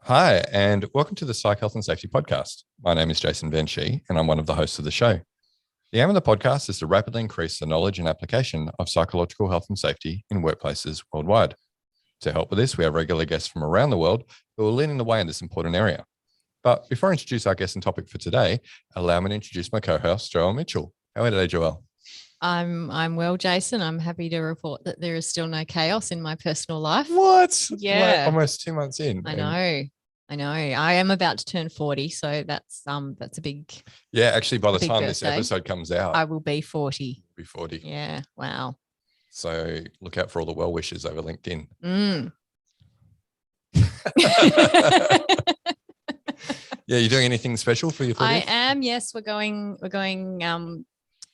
Hi, and welcome to the Psych Health and Safety Podcast. My name is Jason Venshi, and I'm one of the hosts of the show. The aim of the podcast is to rapidly increase the knowledge and application of psychological health and safety in workplaces worldwide. To help with this, we have regular guests from around the world who are leading the way in this important area. But before I introduce our guest and topic for today, allow me to introduce my co-host, Joel Mitchell. How are you today, Joel? I'm well, Jason. I'm happy to report that there is still no chaos in my personal life. What? Yeah. Like almost 2 months in. I know. I am about to turn 40, so that's a big. Yeah, actually, by the time birthday. This episode comes out, I will be 40. Be 40. Yeah. Wow. So look out for all the well wishes over LinkedIn. Yeah, you doing anything special for your 40th? I am. Yes, we're going.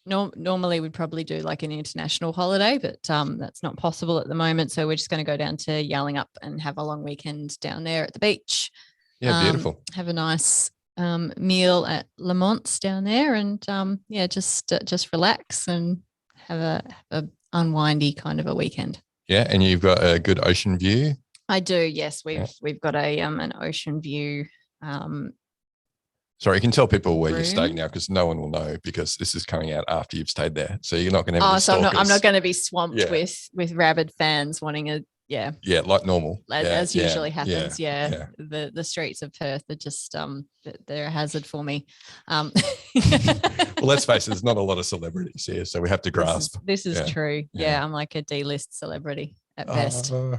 Normally we'd probably do like an international holiday, but that's not possible at the moment. So we're just going to go down to Yallingup and have a long weekend down there at the beach. Yeah, beautiful. Have a nice meal at Lamont's down there, and just relax and have a unwindy kind of a weekend. Yeah, and you've got a good ocean view. I do. Yes, we've got an ocean view. Sorry, you can tell people where you're staying now because no one will know because this is coming out after you've stayed there. So you're not going to have any stalkers. I'm not going to be swamped with rabid fans wanting like normal. As usually happens. Yeah. The streets of Perth are just they're a hazard for me. Well, let's face it, there's not a lot of celebrities here, so we have to grasp. This is true. Yeah, I'm like a D-list celebrity at best. Are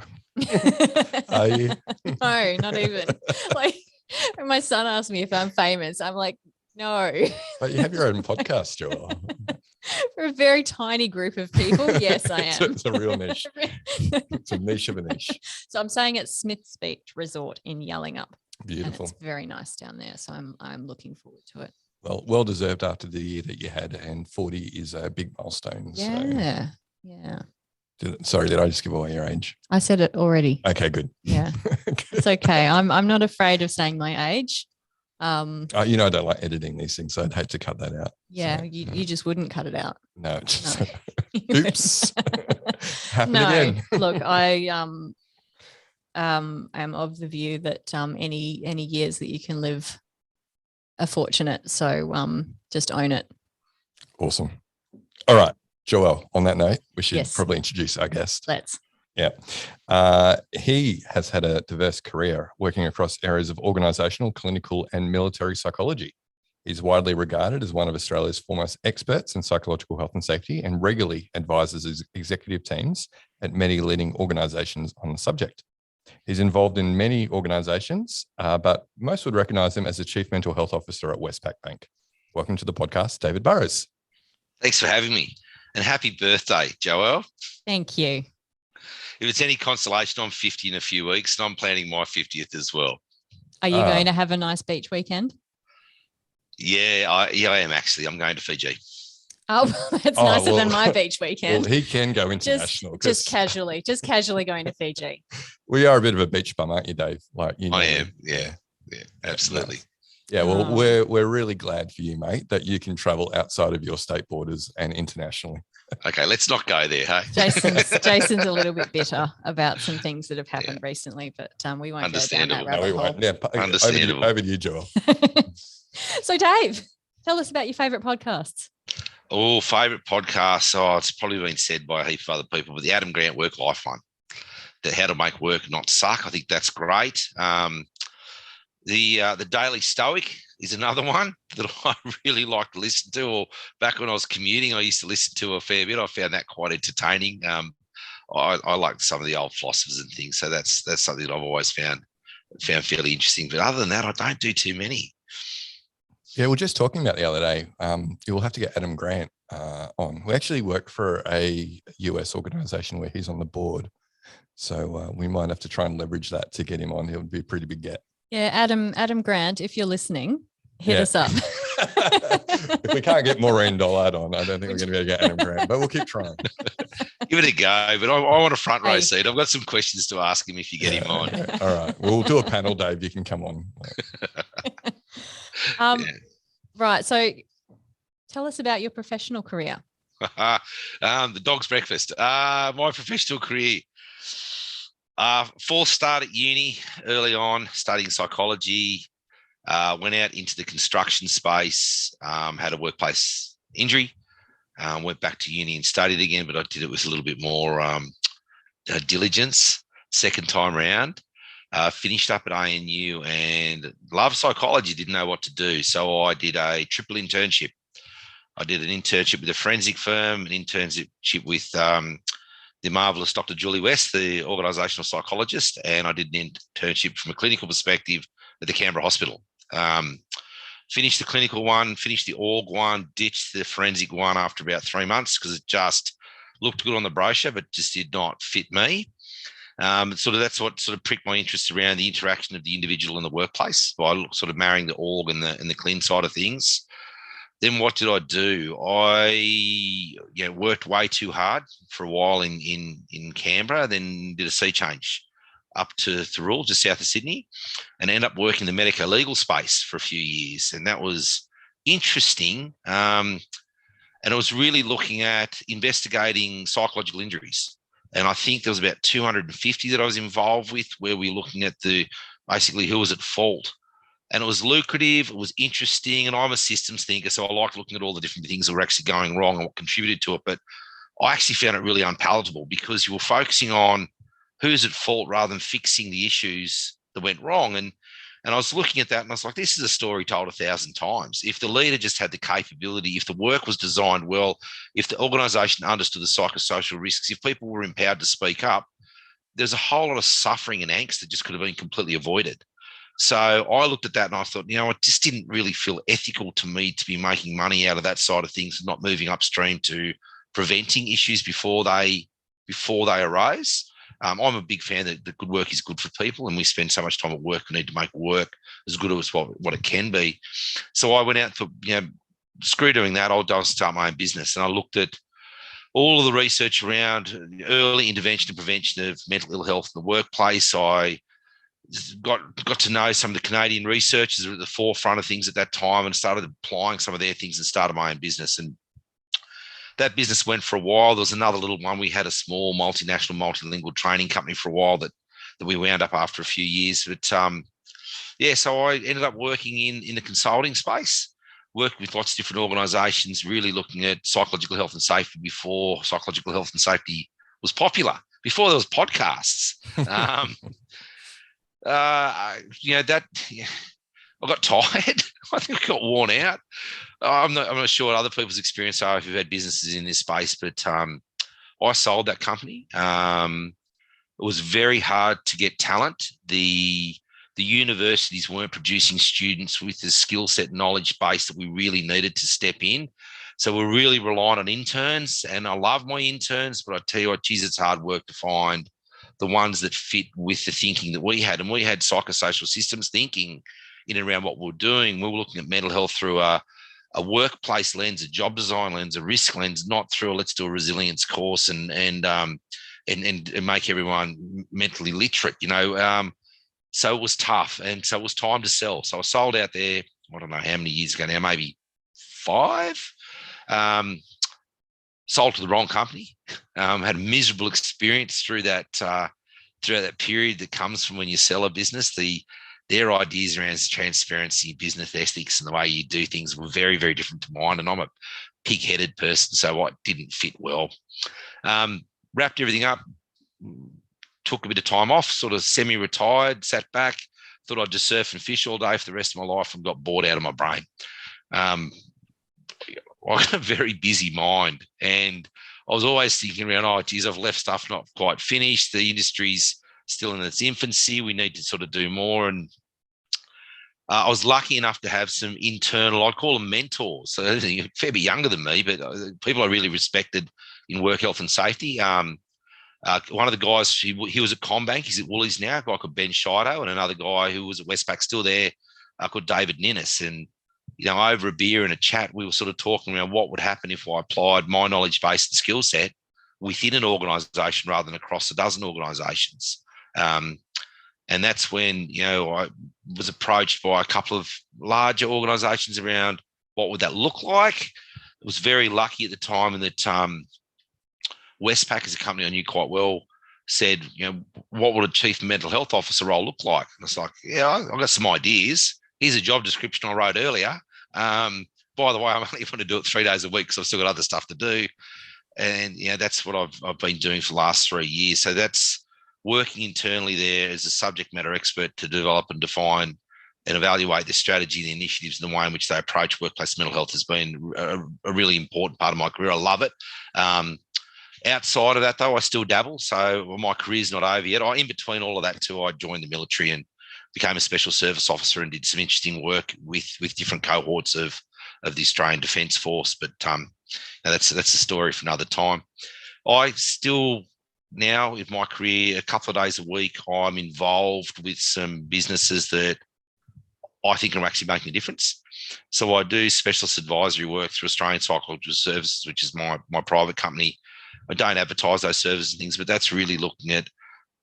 you? No, not even. Like when my son asked me if I'm famous, I'm like, no. But you have your own podcast, Joel. For a very tiny group of people, yes, I am. It's a real niche. It's a niche of a niche. So I'm staying at Smith's Beach Resort in Yallingup. Beautiful. And it's very nice down there. So I'm looking forward to it. Well deserved after the year that you had, and 40 is a big milestone. Yeah. So. Yeah. Did I just give away your age? I said it already. Okay, good. Yeah. It's okay. I'm not afraid of saying my age. I don't like editing these things, so I'd hate to cut that out. Yeah, so, you just wouldn't cut it out. No. Oops. Happened again. Look, I am of the view that any years that you can live are fortunate. So just own it. Awesome. All right. Joel, on that note, we should probably introduce our guest. Let's. Yeah. He has had a diverse career working across areas of organisational, clinical and military psychology. He's widely regarded as one of Australia's foremost experts in psychological health and safety and regularly advises his executive teams at many leading organisations on the subject. He's involved in many organisations, but most would recognise him as the Chief Mental Health Officer at Westpac Bank. Welcome to the podcast, David Burroughs. Thanks for having me. And happy birthday, Joel. Thank you. If it's any consolation, I'm 50 in a few weeks and I'm planning my 50th as well. Are you going to have a nice beach weekend? Yeah, I am actually. I'm going to Fiji. Oh, that's nicer than my beach weekend. Well, he can go international. Just casually going to Fiji. We are a bit of a beach bum, aren't you, Dave? I am. Yeah, absolutely. Yeah, well, we're really glad for you, mate, that you can travel outside of your state borders and internationally. Okay, let's not go there, hey? Jason's a little bit bitter about some things that have happened recently, but we won't go down that rabbit hole. No, we won't. Yeah, understandable. Over to you, Joel. So, Dave, tell us about your favourite podcasts. Oh, favourite podcasts. Oh, it's probably been said by a heap of other people, but the Adam Grant Work-Life one, the How to Make Work Not Suck. I think that's great. The Daily Stoic is another one that I really like to listen to. Or back when I was commuting, I used to listen to a fair bit. I found that quite entertaining. I like some of the old philosophers and things, so that's something that I've always found fairly interesting. But other than that, I don't do too many. Yeah, we were just talking about the other day. You'll have to get Adam Grant on. We actually work for a US organisation where he's on the board, so we might have to try and leverage that to get him on. He'll be a pretty big get. Yeah, Adam Grant, if you're listening, hit us up. If we can't get Maureen Dollard on, I don't think we're going to be able to get Adam Grant, but we'll keep trying. Give it a go, but I want a front row seat. I've got some questions to ask him if you get him on. All right. We'll do a panel, Dave. You can come on. Right. So tell us about your professional career. The dog's breakfast. My professional career. Full start at uni early on, studying psychology. Went out into the construction space, had a workplace injury, went back to uni and studied again, but I did it with a little bit more diligence second time round. Finished up at ANU and loved psychology, didn't know what to do. So I did a triple internship. I did an internship with a forensic firm, an internship with the marvelous Dr. Julie West, the organisational psychologist, and I did an internship from a clinical perspective at the Canberra Hospital. Finished the clinical one, finished the org one, ditched the forensic one after about 3 months because it just looked good on the brochure, but just did not fit me. That's what sort of pricked my interest around the interaction of the individual in the workplace by sort of marrying the org and the clean side of things. Then what did I do? I worked way too hard for a while in Canberra, then did a sea change up to Thirroul, just south of Sydney, and ended up working in the medico-legal space for a few years. And that was interesting. And I was really looking at investigating psychological injuries. And I think there was about 250 that I was involved with, where we were looking at basically who was at fault. And it was lucrative, it was interesting, and I'm a systems thinker, so I like looking at all the different things that were actually going wrong and what contributed to it. But I actually found it really unpalatable because you were focusing on who's at fault rather than fixing the issues that went wrong. And I was looking at that and I was like, this is a story told 1,000 times. If the leader just had the capability, if the work was designed well, if the organisation understood the psychosocial risks, if people were empowered to speak up, there's a whole lot of suffering and angst that just could have been completely avoided. So I looked at that and I thought, it just didn't really feel ethical to me to be making money out of that side of things and not moving upstream to preventing issues before they arise. I'm a big fan that the good work is good for people, and we spend so much time at work. We need to make work as good as what it can be. So I went out for, screw doing that. I'll start my own business. And I looked at all of the research around early intervention and prevention of mental ill health in the workplace. I got to know some of the Canadian researchers who were at the forefront of things at that time and started applying some of their things and started my own business. And that business went for a while. There was another little one. We had a small multinational, multilingual training company for a while that we wound up after a few years. But so I ended up working in the consulting space, worked with lots of different organisations, really looking at psychological health and safety before psychological health and safety was popular, before there was podcasts. I got tired. I think I got worn out. I'm not sure what other people's experience are if you've had businesses in this space, but I sold that company. It was very hard to get talent. The universities weren't producing students with the skill set and knowledge base that we really needed to step in. So we're really relying on interns, and I love my interns, but I tell you what, geez, it's hard work to find the ones that fit with the thinking that we had. And we had psychosocial systems thinking in and around what we were doing. We were looking at mental health through a workplace lens, a job design lens, a risk lens, not through let's do a resilience course and make everyone mentally literate, So it was tough. And so it was time to sell. So I sold out there, I don't know how many years ago now, maybe 5. Sold to the wrong company. Had a miserable experience through that period that comes from when you sell a business. Their ideas around transparency, business ethics, and the way you do things were very, very different to mine. And I'm a pig-headed person, so it didn't fit well. Wrapped everything up, took a bit of time off, sort of semi-retired, sat back, thought I'd just surf and fish all day for the rest of my life and got bored out of my brain. I got a very busy mind, and I was always thinking around, I've left stuff not quite finished. The industry's still in its infancy. We need to sort of do more. And I was lucky enough to have some internal, I'd call them mentors, so a fair bit younger than me, but people I really respected in work health and safety. One of the guys, he was at Combank, he's at Woolies now, a guy called Ben Shido, and another guy who was at Westpac, still there, called David Ninnis. And over a beer and a chat, we were sort of talking around what would happen if I applied my knowledge base and skill set within an organisation rather than across a dozen organisations. And that's when, I was approached by a couple of larger organisations around what would that look like. I was very lucky at the time in that Westpac is a company I knew quite well, said, what would a chief mental health officer role look like? And it's like, yeah, I've got some ideas. Here's a job description I wrote earlier. By the way, I'm only going to do it 3 days a week because I've still got other stuff to do. And that's what I've been doing for the last 3 years. So that's working internally there as a subject matter expert to develop and define and evaluate the strategy, the initiatives, and the way in which they approach workplace mental health has been a really important part of my career. I love it. Outside of that, though, I still dabble. So my career's not over yet. In between all of that, too, I joined the military and became a special service officer and did some interesting work with different cohorts of the Australian Defence Force. But that's a story for another time. I still now, in my career, a couple of days a week, I'm involved with some businesses that I think are actually making a difference. So I do specialist advisory work through Australian Psychologist Services, which is my private company. I don't advertise those services and things, but that's really looking at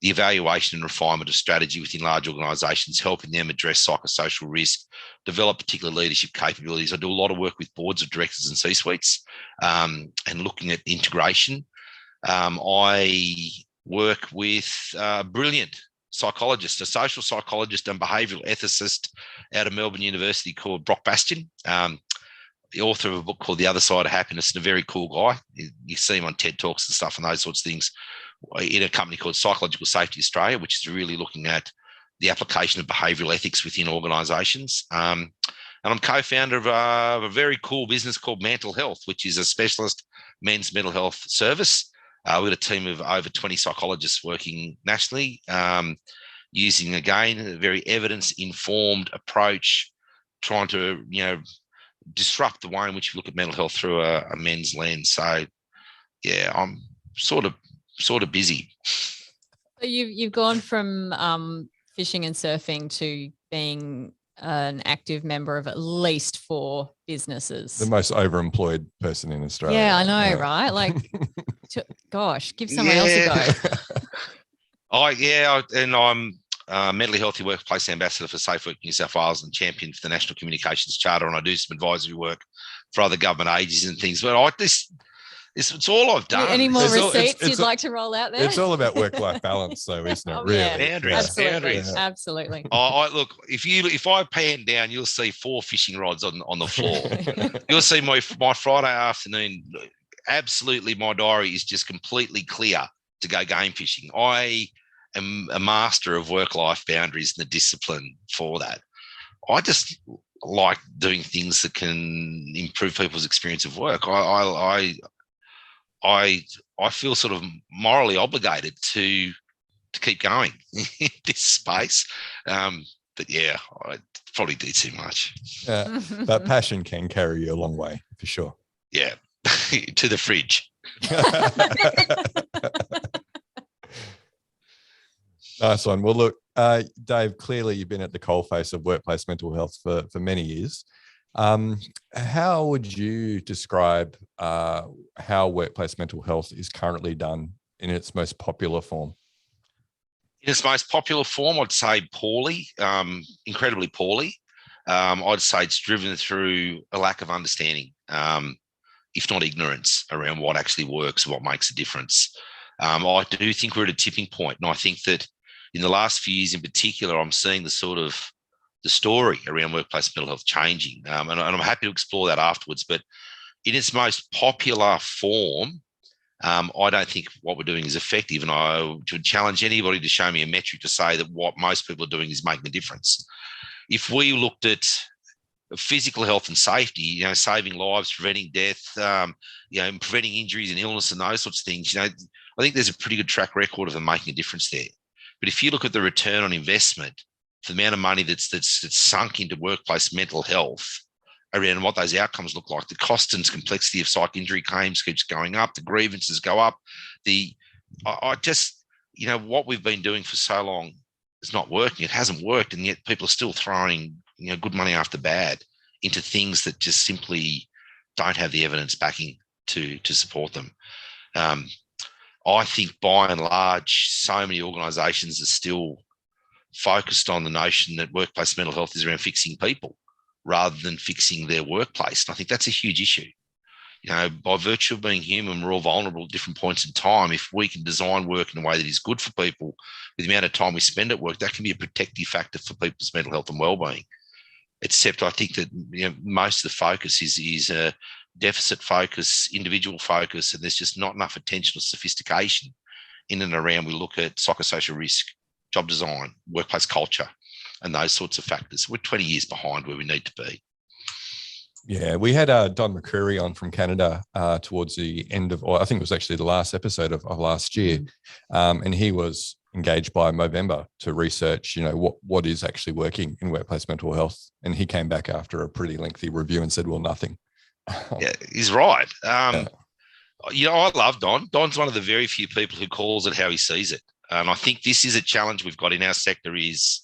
the evaluation and refinement of strategy within large organisations, helping them address psychosocial risk, develop particular leadership capabilities. I do a lot of work with boards of directors and C-suites and looking at integration. I work with a brilliant psychologist, a social psychologist and behavioural ethicist out of Melbourne University called Brock Bastian, the author of a book called The Other Side of Happiness, and a very cool guy. You see him on TED Talks and stuff and those sorts of things, in a company called Psychological Safety Australia, which is really looking at the application of behavioural ethics within organisations. And I'm co-founder of a very cool business called Mental Health, which is a specialist men's mental health service. We've got a team of over 20 psychologists working nationally, using, again, a very evidence-informed approach, trying to, disrupt the way in which you look at mental health through a men's lens. So, yeah, I'm sort of busy. So you've gone from fishing and surfing to being an active member of at least 4 businesses. The most overemployed person in Australia. Yeah, I know, right? Like, gosh, give someone else a go. I'm mentally healthy workplace ambassador for Safe Work New South Wales and champion for the National Communications Charter, and I do some advisory work for other government agencies and things. But it's all I've done. Any more receipts you'd like to roll out there? It's all about work-life balance, though, isn't it? Really, Boundaries. Absolutely. Look, if I pan down, you'll see 4 fishing rods on the floor. You'll see my Friday afternoon. Absolutely, my diary is just completely clear to go game fishing. I am a master of work-life boundaries and the discipline for that. I just like doing things that can improve people's experience of work. I feel sort of morally obligated to keep going in this space. But yeah, I probably do too much. But passion can carry you a long way, for sure. Yeah, to the fridge. Nice one. Well, look, Dave, clearly you've been at the coalface of workplace mental health for many years. How would you describe how workplace mental health is currently done in its most popular form? In its most popular form, I'd say poorly, incredibly poorly. I'd say it's driven through a lack of understanding, if not ignorance, around what actually works, what makes a difference. I do think we're at a tipping point, and I think that in the last few years in particular, I'm seeing the story around workplace mental health changing. And I'm happy to explore that afterwards. But in its most popular form, I don't think what we're doing is effective. And I would challenge anybody to show me a metric to say that what most people are doing is making a difference. If we looked at physical health and safety, saving lives, preventing death, preventing injuries and illness and those sorts of things, I think there's a pretty good track record of them making a difference there. But if you look at the return on investment, for the amount of money that's sunk into workplace mental health around what those outcomes look like, the cost and complexity of psych injury claims keeps going up, the grievances go up. What we've been doing for so long is not working. It hasn't worked, and yet people are still throwing good money after bad into things that just simply don't have the evidence backing to support them. I think by and large, so many organisations are still focused on the notion that workplace mental health is around fixing people rather than fixing their workplace. And I think that's a huge issue. By virtue of being human, we're all vulnerable at different points in time. If we can design work in a way that is good for people, with the amount of time we spend at work, that can be a protective factor for people's mental health and well-being. Except I think that most of the focus is a deficit focus, individual focus, and there's just not enough attention or sophistication in and around. We look at psychosocial risk, job design, workplace culture, and those sorts of factors. We're 20 years behind where we need to be. Yeah, we had Don McCreary on from Canada towards the end of, or I think it was actually the last episode of last year, and he was engaged by Movember to research, what is actually working in workplace mental health, and he came back after a pretty lengthy review and said, well, nothing. Yeah, he's right. I love Don. Don's one of the very few people who calls it how he sees it, and I think this is a challenge we've got in our sector is,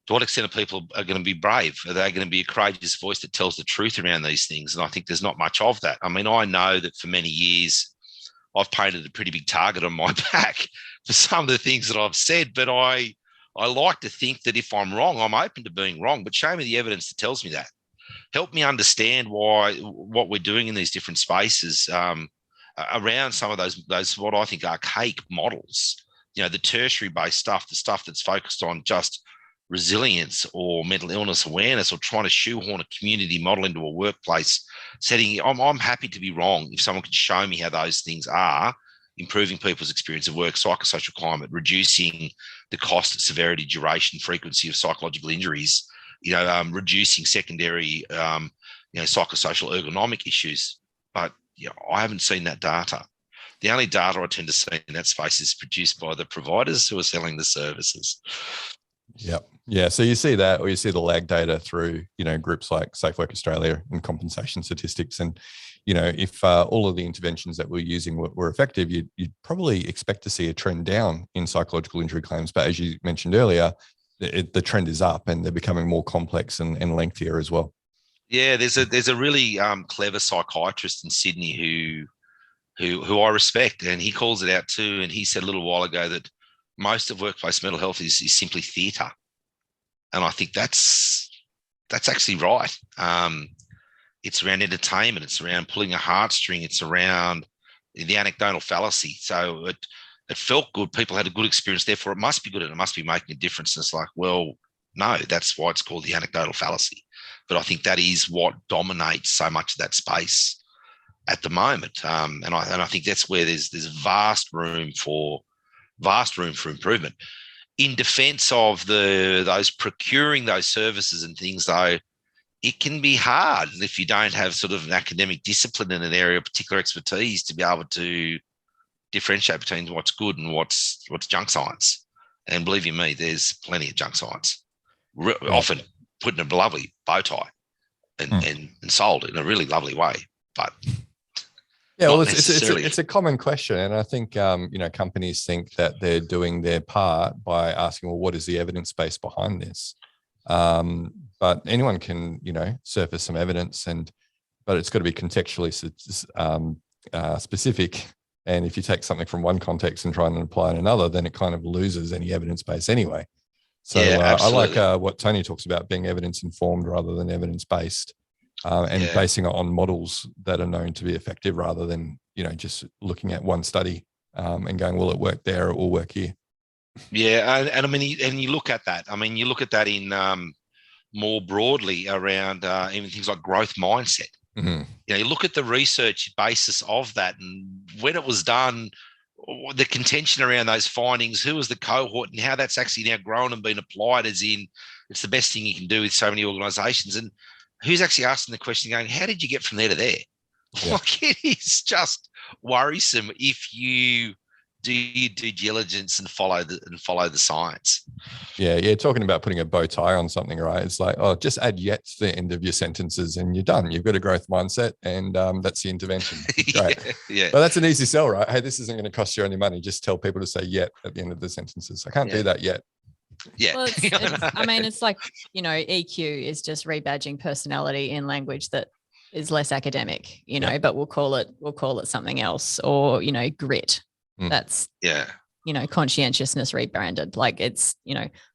to what extent are people going to be brave? Are they going to be a courageous voice that tells the truth around these things? And I think there's not much of that. I mean, I know that for many years, I've painted a pretty big target on my back for some of the things that I've said, but I like to think that if I'm wrong, I'm open to being wrong, but show me the evidence that tells me that. Help me understand what we're doing in these different spaces around some of those what I think archaic models, the tertiary-based stuff, the stuff that's focused on just resilience or mental illness awareness, or trying to shoehorn a community model into a workplace setting. I'm happy to be wrong if someone can show me how those things are improving people's experience of work, psychosocial climate, reducing the cost, severity, duration, frequency of psychological injuries, reducing secondary, psychosocial ergonomic issues. But I haven't seen that data. The only data I tend to see in that space is produced by the providers who are selling the services. Yep. Yeah. So you see that, or you see the lag data through, groups like Safe Work Australia and compensation statistics. And, if all of the interventions that we're using were effective, you'd probably expect to see a trend down in psychological injury claims. But as you mentioned earlier, the trend is up, and they're becoming more complex and lengthier as well. Yeah. There's a really clever psychiatrist in Sydney who I respect, and he calls it out too. And he said a little while ago that most of workplace mental health is simply theatre. And I think that's actually right. It's around entertainment. It's around pulling a heartstring. It's around the anecdotal fallacy. So it felt good. People had a good experience. Therefore, it must be good and it must be making a difference. And it's like, well, no, that's why it's called the anecdotal fallacy. But I think that is what dominates so much of that space at the moment. And I think that's where there's vast room for improvement. In defense of those procuring those services and things, though, it can be hard if you don't have sort of an academic discipline in an area of particular expertise to be able to differentiate between what's good and what's junk science. And believe you me, there's plenty of junk science, often put in a lovely bow tie and sold in a really lovely way. But yeah, well, it's a common question, and I think companies think that they're doing their part by asking, well, what is the evidence base behind this? But anyone can surface some evidence, but it's got to be contextually specific. And if you take something from one context and try and apply it in another, then it kind of loses any evidence base anyway. So I like what Tony talks about, being evidence informed rather than evidence based. And basing it on models that are known to be effective rather than, just looking at one study and going, well, it worked there, it will work here. Yeah. And I mean, and you look at that. I mean, you look at that in more broadly around even things like growth mindset. Mm-hmm. You look at the research basis of that, and when it was done, the contention around those findings, who was the cohort, and how that's actually now grown and been applied, as in it's the best thing you can do with so many organizations. And who's actually asking the question going, how did you get from there to there? Yeah. Like, it is just worrisome if you do your due diligence and follow the science. Yeah. Talking about putting a bow tie on something, right? It's like, oh, just add yet to the end of your sentences and you're done. You've got a growth mindset, and that's the intervention. Great. Yeah. But that's an easy sell, right? Hey, this isn't going to cost you any money. Just tell people to say yet at the end of the sentences. I can't do that yet. Yeah. Well, it's like, EQ is just rebadging personality in language that is less academic, but we'll call it something else, or, grit. That's, conscientiousness rebranded. Like, it's,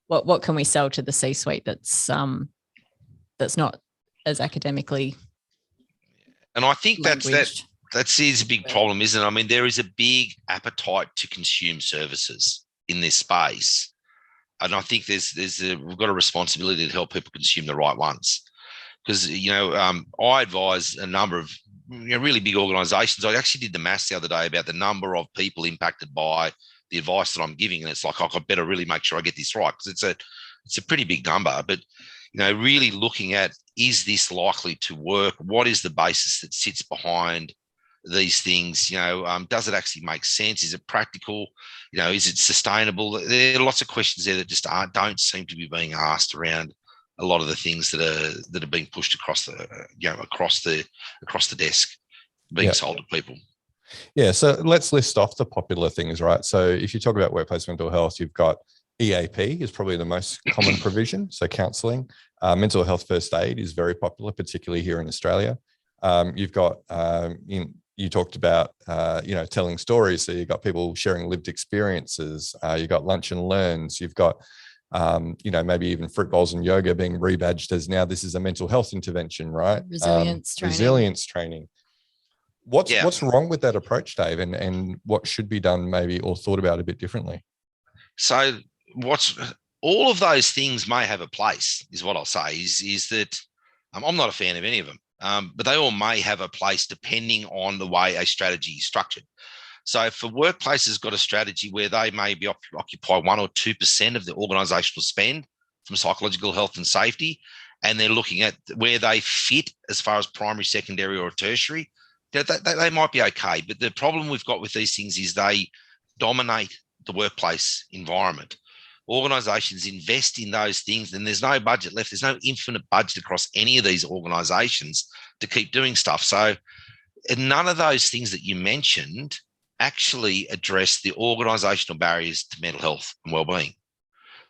what can we sell to the C-suite that's not as academically And I think language. that is a big problem, isn't it? I mean, there is a big appetite to consume services in this space. And I think we've got a responsibility to help people consume the right ones. Because, I advise a number of really big organizations. I actually did the maths the other day about the number of people impacted by the advice that I'm giving. And it's like, I better really make sure I get this right, because it's a pretty big number. But, really looking at, is this likely to work? What is the basis that sits behind these things? Does it actually make sense? Is it practical? Is it sustainable? There are lots of questions there that just don't seem to be being asked around a lot of the things that are being pushed across the desk, being sold to people. Yeah, so let's list off the popular things, right? So if you talk about workplace mental health, you've got EAP is probably the most common provision. So counselling, mental health first aid is very popular, particularly here in Australia. You've got you talked about telling stories. So you've got people sharing lived experiences. You've got lunch and learns. You've got maybe even fruit bowls and yoga being rebadged as now this is a mental health intervention, right? Resilience training. What's wrong with that approach, Dave, and what should be done maybe or thought about a bit differently? So all of those things may have a place, is what I'll say, is that I'm not a fan of any of them, but they all may have a place depending on the way a strategy is structured. So if a workplace has got a strategy where they maybe occupy 1 or 2% of the organisational spend from psychological health and safety, and they're looking at where they fit as far as primary, secondary or tertiary, they might be okay. But the problem we've got with these things is they dominate the workplace environment. Organisations invest in those things and there's no budget left. There's no infinite budget across any of these organisations to keep doing stuff. So none of those things that you mentioned actually address the organisational barriers to mental health and wellbeing.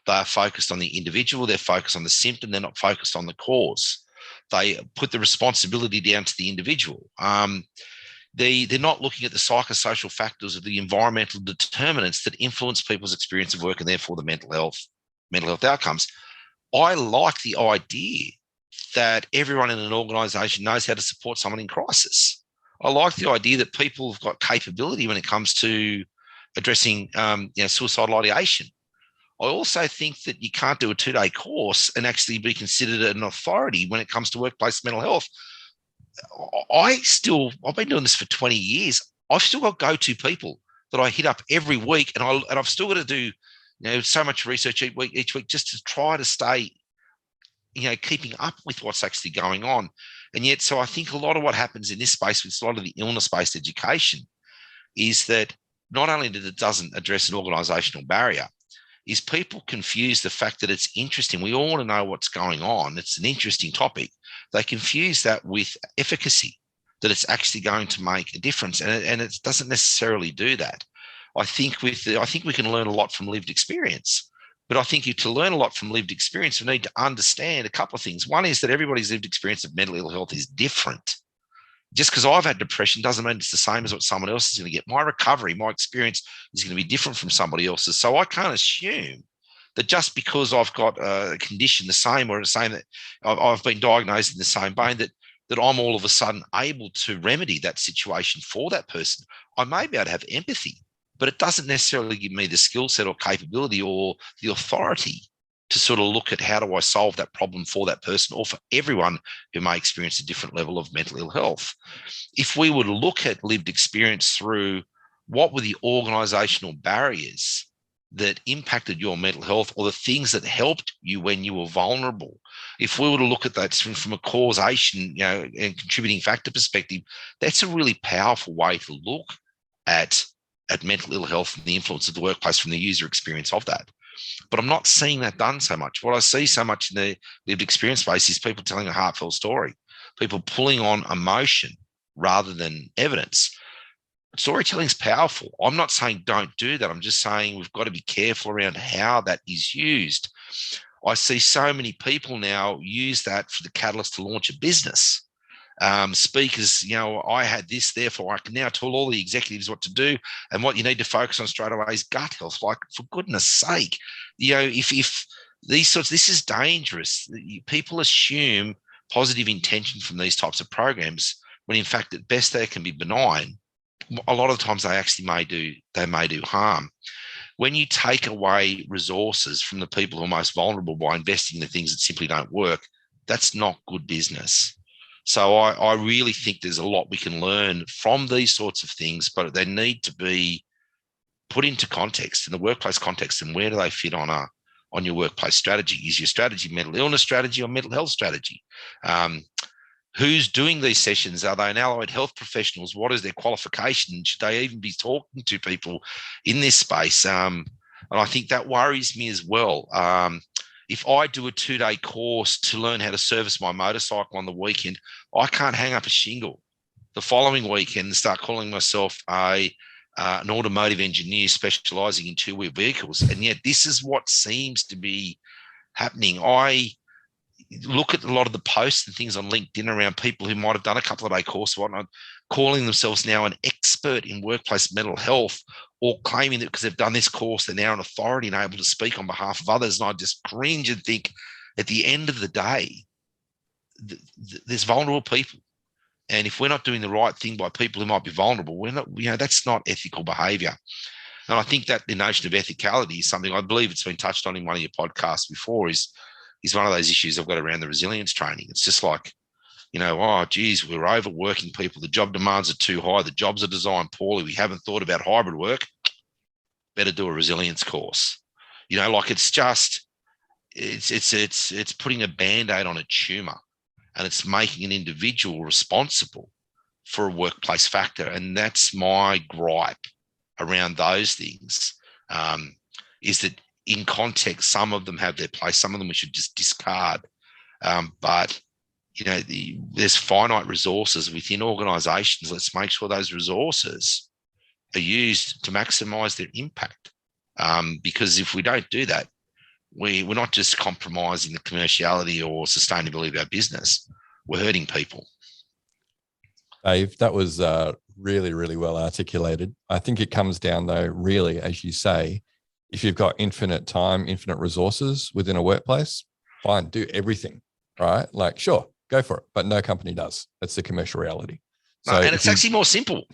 They are focused on the individual. They're focused on the symptom. They're not focused on the cause. They put the responsibility down to the individual. They're not looking at the psychosocial factors of the environmental determinants that influence people's experience of work and therefore the mental health outcomes. I like the idea that everyone in an organisation knows how to support someone in crisis. I like the idea that people have got capability when it comes to addressing suicidal ideation. I also think that you can't do a 2-day course and actually be considered an authority when it comes to workplace mental health. I've been doing this for 20 years. I've still got go-to people that I hit up every week, and I've still got to do so much research each week just to try to stay keeping up with what's actually going on. And yet, so I think a lot of what happens in this space with a lot of the illness-based education is that not only that it doesn't address an organisational barrier, is people confuse the fact that it's interesting. We all want to know what's going on. It's an interesting topic. They confuse that with efficacy, that it's actually going to make a difference. And it doesn't necessarily do that. I think we can learn a lot from lived experience. But I think to learn a lot from lived experience, we need to understand a couple of things. One is that everybody's lived experience of mental ill health is different. Just because I've had depression doesn't mean it's the same as what someone else is going to get. My recovery, my experience is going to be different from somebody else's. So I can't assume that just because I've got a condition the same or the same, that I've been diagnosed in the same vein, that I'm all of a sudden able to remedy that situation for that person. I may be able to have empathy, but it doesn't necessarily give me the skill set or capability or the authority to sort of look at how do I solve that problem for that person or for everyone who may experience a different level of mental ill health. If we were to look at lived experience through what were the organisational barriers that impacted your mental health or the things that helped you when you were vulnerable, if we were to look at that from a causation and contributing factor perspective, that's a really powerful way to look at mental ill health and the influence of the workplace from the user experience of that. But I'm not seeing that done so much. What I see so much in the lived experience space is people telling a heartfelt story, people pulling on emotion rather than evidence. Storytelling is powerful. I'm not saying don't do that. I'm just saying we've got to be careful around how that is used. I see so many people now use that for the catalyst to launch a business. Speakers, I had this, therefore I can now tell all the executives what to do, and what you need to focus on straight away is gut health. Like, for goodness sake, if these sorts, this is dangerous. People assume positive intention from these types of programs, when in fact at best they can be benign. A lot of times they actually may do harm. When you take away resources from the people who are most vulnerable by investing in the things that simply don't work, that's not good business. So I really think there's a lot we can learn from these sorts of things, but they need to be put into context, in the workplace context, and where do they fit on your workplace strategy? Is your strategy mental illness strategy or mental health strategy? Who's doing these sessions? Are they an allied health professionals? What is their qualification? Should they even be talking to people in this space? And I think that worries me as well. If I do a 2-day course to learn how to service my motorcycle on the weekend, I can't hang up a shingle the following weekend and start calling myself an automotive engineer specializing in two-wheel vehicles. And yet this is what seems to be happening. I look at a lot of the posts and things on LinkedIn around people who might have done a couple of day course or whatnot, calling themselves now an expert in workplace mental health, or claiming that because they've done this course, they're now an authority and able to speak on behalf of others. And I just cringe and think, at the end of the day, there's vulnerable people. And if we're not doing the right thing by people who might be vulnerable, we're not, that's not ethical behavior. And I think that the notion of ethicality is something, I believe it's been touched on in one of your podcasts before, is one of those issues I've got around the resilience training. It's just like, oh, geez, we're overworking people. The job demands are too high. The jobs are designed poorly. We haven't thought about hybrid work. Better do a resilience course. It's just, it's putting a Band-Aid on a tumor, and it's making an individual responsible for a workplace factor. And that's my gripe around those things, is that in context, some of them have their place. Some of them we should just discard. But there's finite resources within organisations. Let's make sure those resources are used to maximise their impact. Because if we don't do that, we're not just compromising the commerciality or sustainability of our business. We're hurting people. Dave, that was really, really well articulated. I think it comes down, though, really, as you say, if you've got infinite time, infinite resources within a workplace, fine, do everything, right? Like, sure, go for it. But no company does. That's the commercial reality. So and it's actually more simple.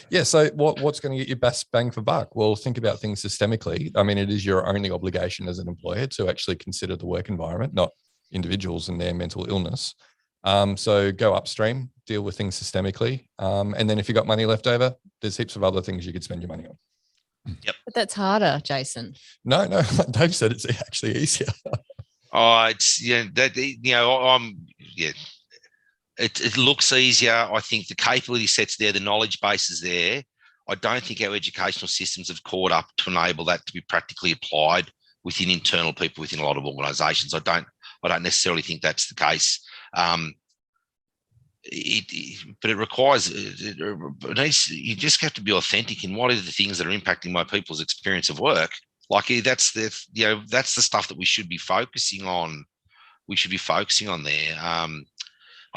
Yeah. So what's going to get you best bang for buck? Well, think about things systemically. I mean, it is your only obligation as an employer to actually consider the work environment, not individuals and their mental illness. So go upstream, deal with things systemically. And then if you've got money left over, there's heaps of other things you could spend your money on. Yep. But that's harder, Jason. No, like Dave said, it's actually easier. It looks easier. I think the capability set's there, the knowledge base is there. I don't think our educational systems have caught up to enable that to be practically applied within internal people within a lot of organisations. I don't necessarily think that's the case. But it requires, you just have to be authentic in what are the things that are impacting my people's experience of work. Like that's the stuff that we should be focusing on. We should be focusing on there.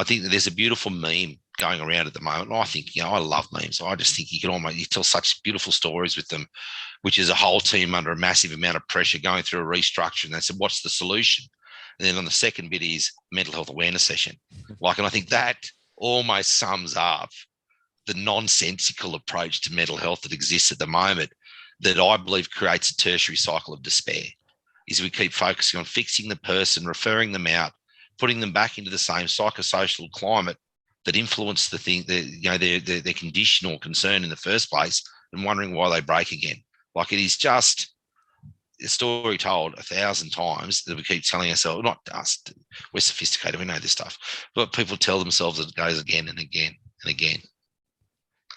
I think that there's a beautiful meme going around at the moment. And I think, I love memes. I just think you tell such beautiful stories with them, which is a whole team under a massive amount of pressure going through a restructure. And they said, what's the solution? And then on the second bit is mental health awareness session. And I think that almost sums up the nonsensical approach to mental health that exists at the moment, that I believe creates a tertiary cycle of despair, is we keep focusing on fixing the person, referring them out, putting them back into the same psychosocial climate that influenced the thing, their condition or concern in the first place, and wondering why they break again. Like, it is just a story told 1,000 times that we keep telling ourselves, not us, we're sophisticated, we know this stuff, but people tell themselves it goes again and again and again.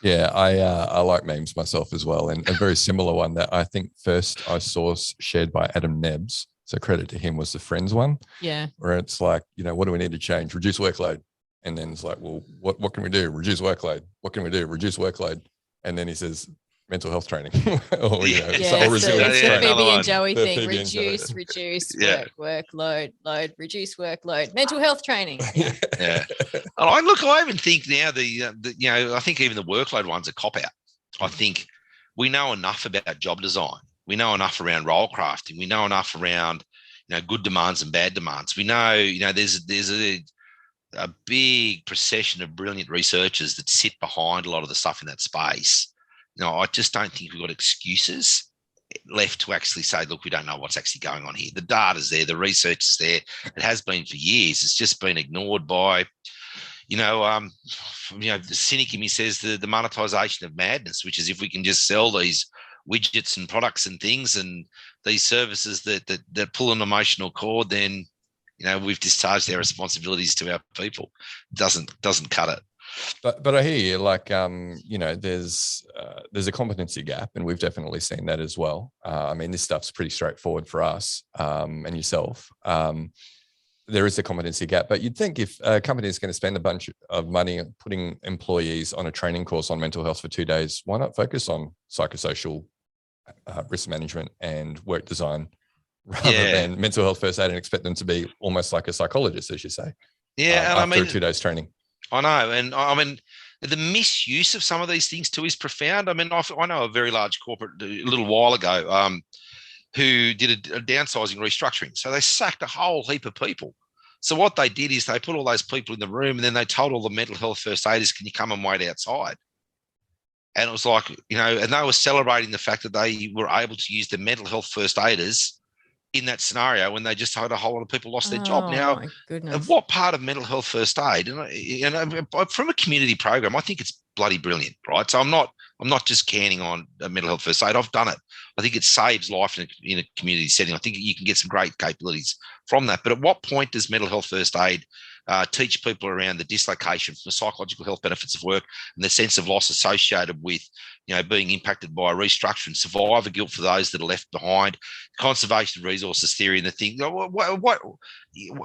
Yeah, I like memes myself as well. And a very similar one that I think first I saw shared by Adam Nebbs, so credit to him, was the Friends one. Yeah. Where it's like, what do we need to change? Reduce workload. And then it's like, well, what can we do? Reduce workload. What can we do? Reduce workload. And then he says, mental health training. Or, it's the Phoebe and Joey thing. Reduce, workload, reduce workload, mental health training. Yeah. I even think now I think even the workload one's a cop out. I think we know enough about job design. We know enough around role crafting. We know enough around, good demands and bad demands. We know, there's a big procession of brilliant researchers that sit behind a lot of the stuff in that space. I just don't think we've got excuses left to actually say, look, we don't know what's actually going on here. The data's there, the research is there. It has been for years. It's just been ignored by, the cynic in me says the monetization of madness, which is if we can just sell these widgets and products and things and these services that pull an emotional cord, then we've discharged our responsibilities to our people. Doesn't cut it. But I hear you. Like there's a competency gap, and we've definitely seen that as well. I mean, this stuff's pretty straightforward for us and yourself. There is a competency gap, but you'd think if a company is going to spend a bunch of money putting employees on a training course on mental health for 2 days, why not focus on psychosocial risk management and work design rather than mental health first aid and expect them to be almost like a psychologist, as you say, after 2 days training. I know. And I mean, the misuse of some of these things too is profound. I mean, I know a very large corporate a little while ago who did a downsizing restructuring. So they sacked a whole heap of people. So what they did is they put all those people in the room and then they told all the mental health first aiders, can you come and wait outside? And it was like, and they were celebrating the fact that they were able to use the mental health first aiders in that scenario when they just had a whole lot of people lost their job. Now, my goodness. What part of mental health first aid, and from a community program, I think it's bloody brilliant, right? So I'm not just canning on mental health first aid. I've done it. I think it saves life in a community setting. I think you can get some great capabilities from that. But at what point does mental health first aid teach people around the dislocation from the psychological health benefits of work and the sense of loss associated with, being impacted by a restructure, survivor guilt for those that are left behind, conservation of resources theory, and the thing.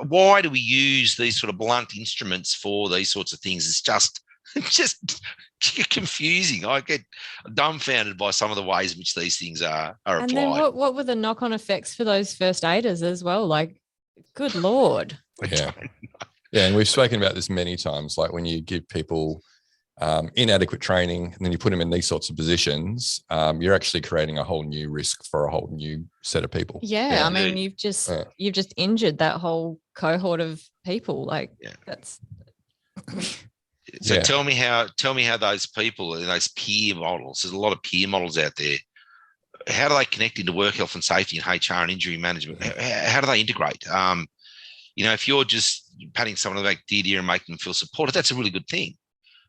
Why do we use these sort of blunt instruments for these sorts of things? It's just confusing. I get dumbfounded by some of the ways in which these things are applied. And then what were the knock-on effects for those first aiders as well? Like, good Lord. Yeah. Yeah, and we've spoken about this many times. Like when you give people inadequate training and then you put them in these sorts of positions, you're actually creating a whole new risk for a whole new set of people. Yeah. I mean, you've just injured that whole cohort of people. Like that's. So tell me how those people, those peer models, there's a lot of peer models out there. How do they connect into work health and safety and HR and injury management? How do they integrate? If you're just patting someone on the back, dear, and making them feel supported, that's a really good thing.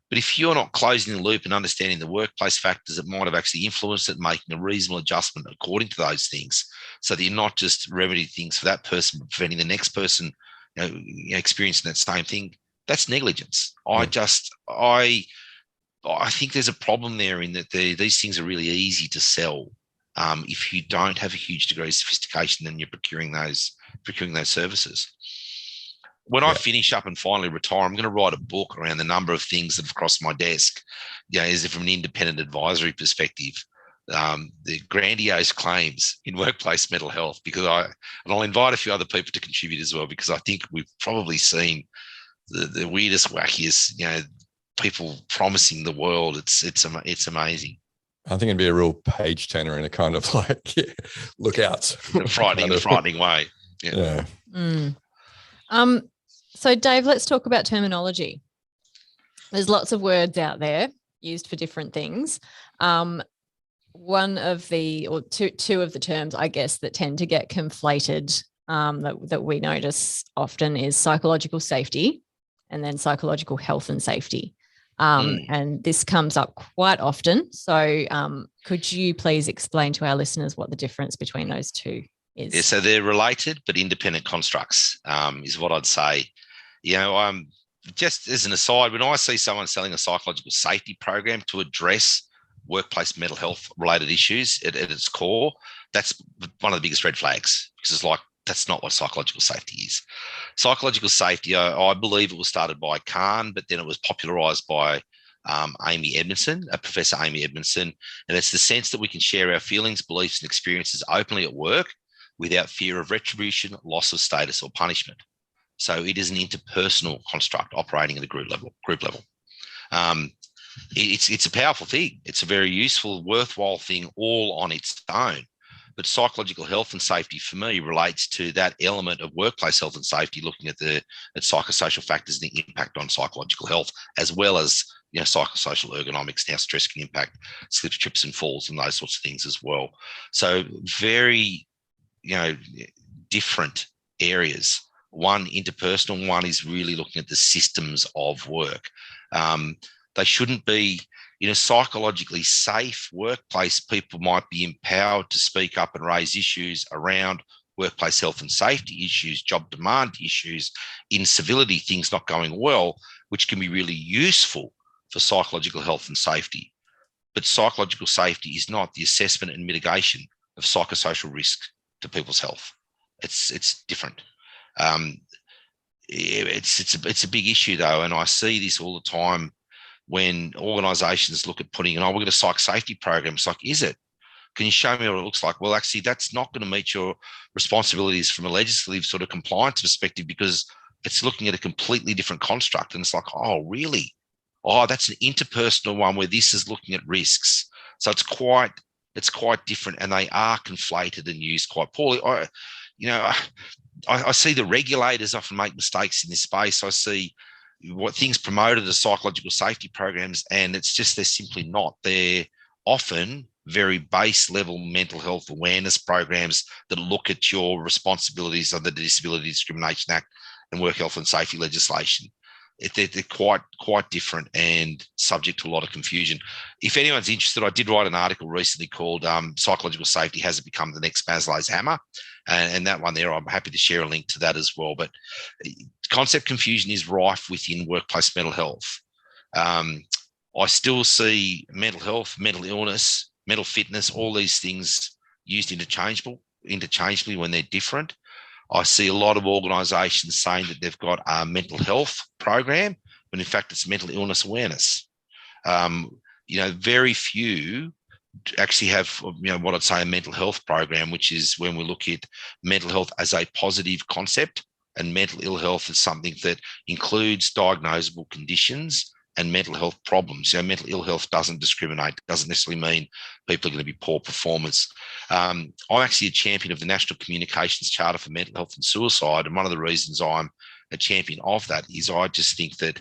But if you're not closing the loop and understanding the workplace factors that might have actually influenced it, making a reasonable adjustment according to those things, so that you're not just remedying things for that person, but preventing the next person experiencing that same thing, that's negligence. I think there's a problem there in that these things are really easy to sell if you don't have a huge degree of sophistication, then you're procuring those services. When I finish up and finally retire, I'm going to write a book around the number of things that have crossed my desk, is it from an independent advisory perspective, the grandiose claims in workplace mental health, and I'll invite a few other people to contribute as well, because I think we've probably seen the weirdest, wackiest, people promising the world. It's amazing. I think it'd be a real page turner in a kind of like, look out. frightening way. Yeah. So Dave, let's talk about terminology. There's lots of words out there used for different things. One of two of the terms, I guess, that tend to get conflated that we notice often is psychological safety and then psychological health and safety. And this comes up quite often. So could you please explain to our listeners what the difference between those two is? Yeah, so they're related but independent constructs, is what I'd say. Just as an aside, when I see someone selling a psychological safety program to address workplace mental health related issues at its core, that's one of the biggest red flags, because it's like, that's not what psychological safety is. Psychological safety, I believe it was started by Kahn, but then it was popularized by Professor Amy Edmondson. And it's the sense that we can share our feelings, beliefs, and experiences openly at work without fear of retribution, loss of status, or punishment. So it is an interpersonal construct operating at a group level. It's a powerful thing. It's a very useful, worthwhile thing all on its own. But psychological health and safety for me relates to that element of workplace health and safety, looking at psychosocial factors and the impact on psychological health, as well as psychosocial ergonomics, how stress can impact slips, trips, and falls, and those sorts of things as well. So very, different areas. One interpersonal, one is really looking at the systems of work. They shouldn't be, psychologically safe workplace. People might be empowered to speak up and raise issues around workplace health and safety issues, job demand issues, incivility, things not going well, which can be really useful for psychological health and safety. But psychological safety is not the assessment and mitigation of psychosocial risk to people's health. It's different. It's a big issue though, and I see this all the time when organisations look at putting, we've got a psych safety program. It's like, is it? Can you show me what it looks like? Well, actually, that's not going to meet your responsibilities from a legislative sort of compliance perspective, because it's looking at a completely different construct. And it's like, oh, really? Oh, that's an interpersonal one where this is looking at risks. So it's quite different, and they are conflated and used quite poorly. I see the regulators often make mistakes in this space. I see what things promoted as psychological safety programs, and they're simply not. They're often very base level mental health awareness programs that look at your responsibilities under the Disability Discrimination Act and work health and safety legislation. They're quite different and subject to a lot of confusion. If anyone's interested, I did write an article recently called Psychological Safety, Has It Become the Next Maslow's Hammer? And that one there, I'm happy to share a link to that as well. But concept confusion is rife within workplace mental health. I still see mental health, mental illness, mental fitness, all these things used interchangeably when they're different. I see a lot of organisations saying that they've got a mental health program, but in fact, it's mental illness awareness. Very few actually have, what I'd say a mental health program, which is when we look at mental health as a positive concept, and mental ill health is something that includes diagnosable conditions and mental health problems. Mental ill health doesn't discriminate, doesn't necessarily mean people are going to be poor performers. I'm actually a champion of the National Communications Charter for Mental Health and Suicide. And one of the reasons I'm a champion of that is I just think that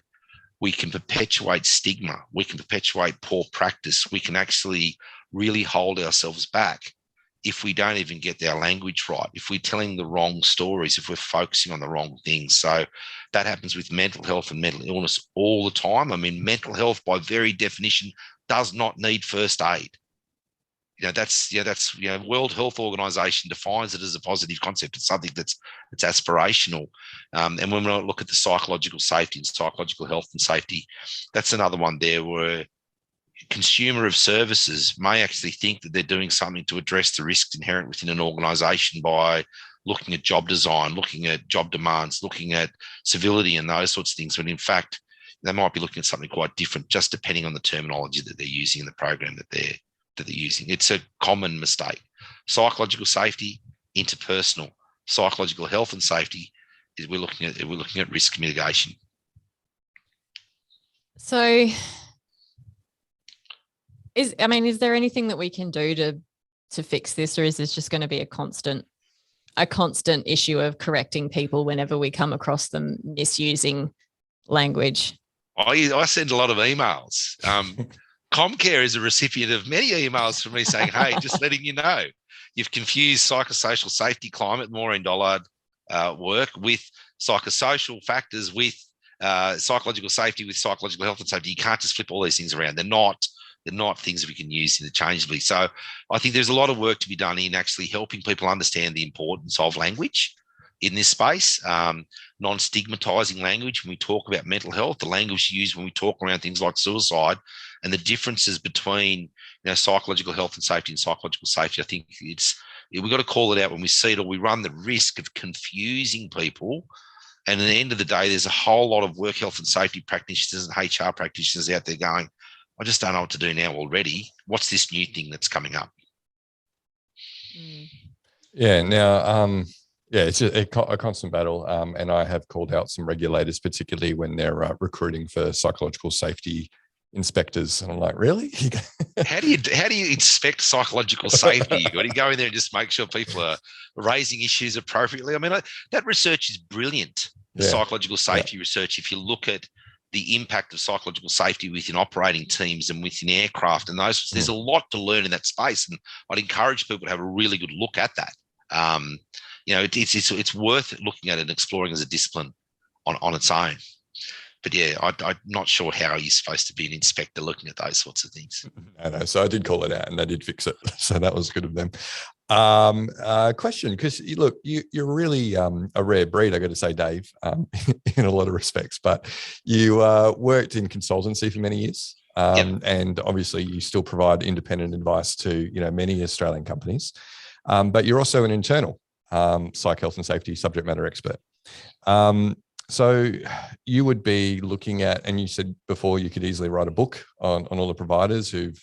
we can perpetuate stigma. We can perpetuate poor practice. We can actually really hold ourselves back if we don't even get our language right, if we're telling the wrong stories, if we're focusing on the wrong things. So that happens with mental health and mental illness all the time. Mental health by very definition does not need first aid. That's World Health Organization defines it as a positive concept. It's something that's aspirational. And when we look at the psychological safety and psychological health and safety, that's another one there where consumer of services may actually think that they're doing something to address the risks inherent within an organization by looking at job design, looking at job demands, looking at civility and those sorts of things, when in fact they might be looking at something quite different, just depending on the terminology that they're using in the program that they're using. It's a common mistake. Psychological safety, interpersonal. Psychological health and safety is we're looking at risk mitigation. So is there anything that we can do to fix this, or is this just going to be a constant issue of correcting people whenever we come across them misusing language? I send a lot of emails. Comcare is a recipient of many emails from me saying, hey, just letting you know, you've confused psychosocial safety climate, Maureen Dollard work with psychosocial factors with psychological safety with psychological health and safety. You can't just flip all these things around. They're not things we can use interchangeably. So I think there's a lot of work to be done in actually helping people understand the importance of language in this space. Non-stigmatizing language when we talk about mental health, the language used when we talk around things like suicide, and the differences between psychological health and safety and psychological safety. I think we've got to call it out when we see it, or we run the risk of confusing people. And at the end of the day, there's a whole lot of work health and safety practitioners and HR practitioners out there going, I just don't know what to do now already. What's this new thing that's coming up? Yeah. Now, it's a constant battle. And I have called out some regulators, particularly when they're recruiting for psychological safety inspectors. And I'm like, really? How do you inspect psychological safety? You got to go in there and just make sure people are raising issues appropriately. I mean, that research is brilliant. The psychological safety research. If you look at the impact of psychological safety within operating teams and within aircraft and those, there's a lot to learn in that space. And I'd encourage people to have a really good look at that. It's worth looking at and exploring as a discipline on its own. But yeah, I'm not sure how you're supposed to be an inspector looking at those sorts of things. I know. So I did call it out and they did fix it. So that was good of them. Question, because look, you're really a rare breed, I got to say, Dave, in a lot of respects, but you worked in consultancy for many years. And obviously you still provide independent advice to, many Australian companies. But you're also an internal psych health and safety subject matter expert. So you would be looking at, and you said before you could easily write a book on all the providers who've,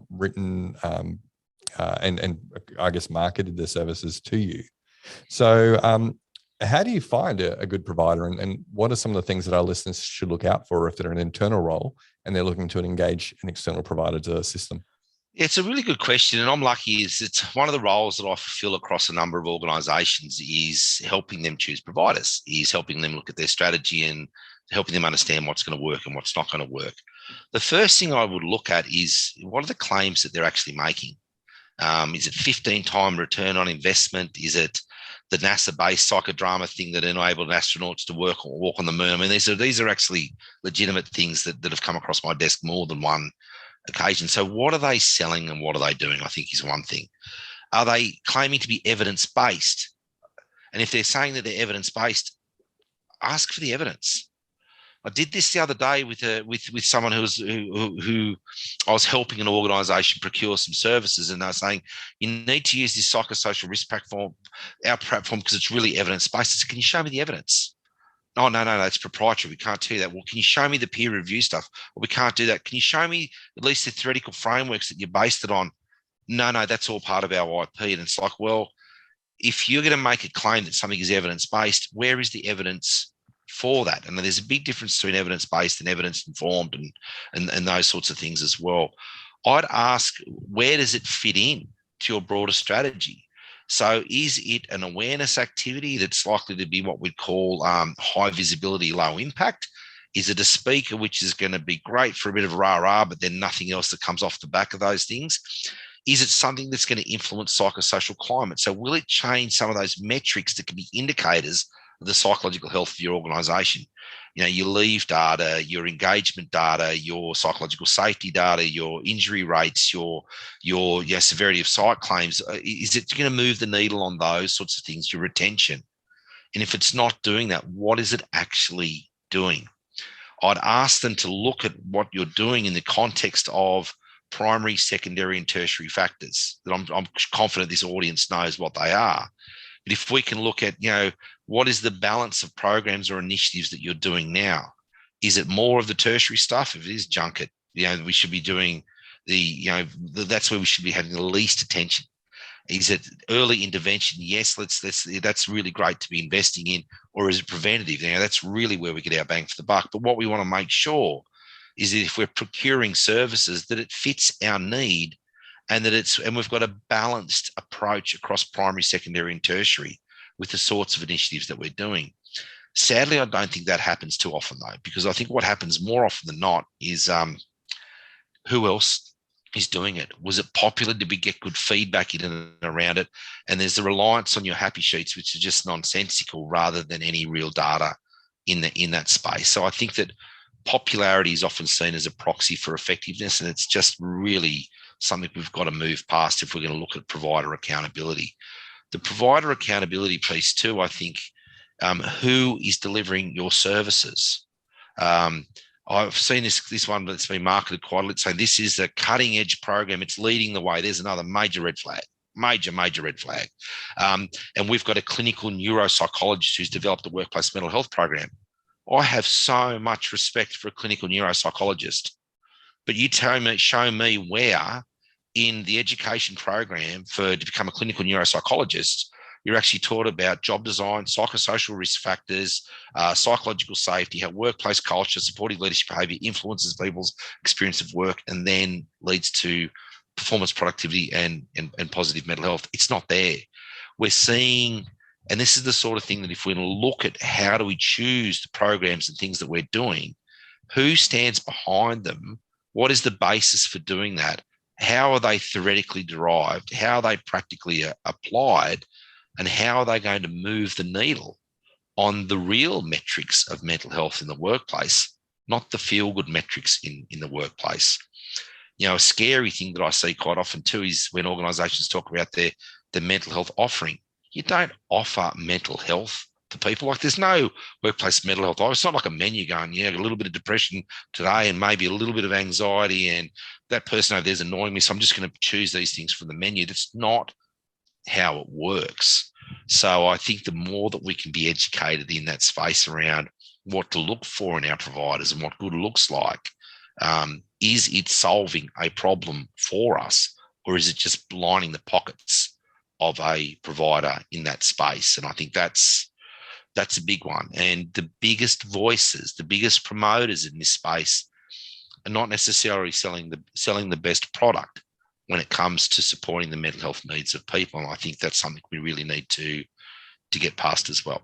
written and I guess marketed their services to you. So how do you find a good provider, and what are some of the things that our listeners should look out for if they're an internal role and they're looking to engage an external provider to assist them? Yeah, it's a really good question, and I'm lucky. It's one of the roles that I fulfill across a number of organisations is helping them choose providers, is helping them look at their strategy and helping them understand what's going to work and what's not going to work. The first thing I would look at is what are the claims that they're actually making? Is it 15-time return on investment? Is it the NASA-based psychodrama thing that enabled astronauts to work or walk on the moon? I mean, these are actually legitimate things that have come across my desk more than one occasion. So what are they selling and what are they doing, I think, is one thing. Are they claiming to be evidence-based? And if they're saying that they're evidence-based, ask for the evidence. I did this the other day with someone who I was helping an organisation procure some services, and they were saying, you need to use this psychosocial risk platform, our platform, because it's really evidence-based. I said, can you show me the evidence? Oh, no, it's proprietary. We can't do that. Well, can you show me the peer review stuff? Well, we can't do that. Can you show me at least the theoretical frameworks that you based it on? No, that's all part of our IP. And it's like, well, if you're going to make a claim that something is evidence-based, where is the evidence for that? And there's a big difference between evidence-based and evidence-informed and those sorts of things as well. I'd ask, where does it fit in to your broader strategy? So is it an awareness activity that's likely to be what we'd call high visibility, low impact? Is it a speaker which is going to be great for a bit of rah-rah, but then nothing else that comes off the back of those things? Is it something that's going to influence psychosocial climate? So will it change some of those metrics that can be indicators of the psychological health of your organisation? Your leave data, your engagement data, your psychological safety data, your injury rates, your severity of psych claims. Is it going to move the needle on those sorts of things, your retention? And if it's not doing that, what is it actually doing? I'd ask them to look at what you're doing in the context of primary, secondary, and tertiary factors that I'm confident this audience knows what they are. But if we can look at, what is the balance of programs or initiatives that you're doing now? Is it more of the tertiary stuff? If it is, junk it. We should be doing that's where we should be having the least attention. Is it early intervention? Yes, that's really great to be investing in. Or is it preventative? That's really where we get our bang for the buck. But what we want to make sure is that if we're procuring services, that it fits our need and and we've got a balanced approach across primary, secondary, and tertiary with the sorts of initiatives that we're doing. Sadly, I don't think that happens too often, though, because I think what happens more often than not is who else is doing it? Was it popular? Did we get good feedback in and around it? And there's the reliance on your happy sheets, which are just nonsensical rather than any real data in that space. So I think that popularity is often seen as a proxy for effectiveness, and it's just really something we've got to move past if we're going to look at provider accountability. The provider accountability piece too, I think, who is delivering your services? I've seen this one that's been marketed quite a lot, saying this is a cutting edge program. It's leading the way. There's another major red flag. Major red flag. And we've got a clinical neuropsychologist who's developed a workplace mental health program. I have so much respect for a clinical neuropsychologist, but you show me where in the education program to become a clinical neuropsychologist, You're actually taught about job design, psychosocial risk factors, psychological safety, how workplace culture, supportive leadership behavior influences people's experience of work and then leads to performance, productivity, and positive mental health. It's not there. We're seeing, and this is the sort of thing that if we look at how do we choose the programs and things that we're doing, who stands behind them? What is the basis for doing that? How are they theoretically derived? How are they practically applied? And how are they going to move the needle on the real metrics of mental health in the workplace, not the feel-good metrics in the workplace? You know, a scary thing that I see quite often too is when organisations talk about their mental health offering. You don't offer mental health to people. Like there's no workplace mental health. It's not like a menu going, a little bit of depression today and maybe a little bit of anxiety and that person over there's annoying me, so I'm just going to choose these things from the menu. That's not how it works. So I think the more that we can be educated in that space around what to look for in our providers and what good looks like, is it solving a problem for us or is it just lining the pockets of a provider in that space? And I think that's a big one. And the biggest voices, the biggest promoters in this space are not necessarily selling the best product when it comes to supporting the mental health needs of people. And I think that's something we really need to get past as well.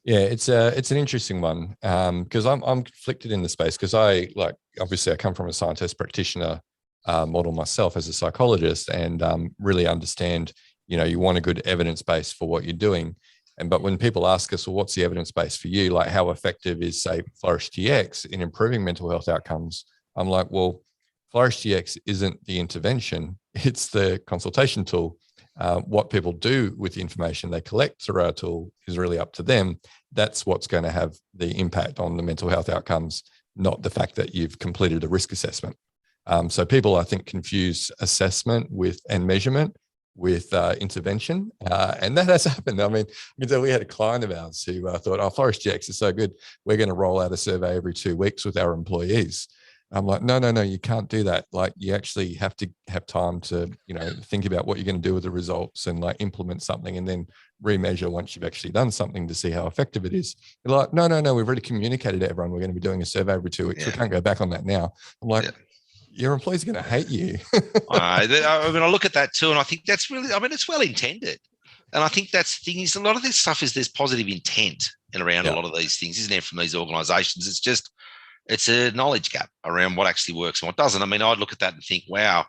Yeah, it's an interesting one because I'm conflicted in the space because obviously I come from a scientist practitioner model myself as a psychologist and really understand, you want a good evidence base for what you're doing. But when people ask us, well, what's the evidence base for you? Like how effective is, say, Flourish DX in improving mental health outcomes? I'm like, well, Flourish DX isn't the intervention. It's the consultation tool. What people do with the information they collect through our tool is really up to them. That's what's going to have the impact on the mental health outcomes, not the fact that you've completed a risk assessment. So people, I think, confuse assessment and measurement with intervention. And that has happened. I mean, we had a client of ours who thought, Flourish DX is so good, we're going to roll out a survey every 2 weeks with our employees. I'm like, no, you can't do that. Like you actually have to have time to, think about what you're going to do with the results and like implement something and then remeasure once you've actually done something to see how effective it is. They're like, no, we've already communicated to everyone. We're going to be doing a survey every 2 weeks. Yeah. We can't go back on that now. I'm like, your employees are going to hate you. I look at that too. And I think that's really, it's well intended. And I think that's the thing is a lot of this stuff is there's positive intent and around a lot of these things, isn't there, from these organizations? It's just, it's a knowledge gap around what actually works and what doesn't. I'd look at that and think, wow,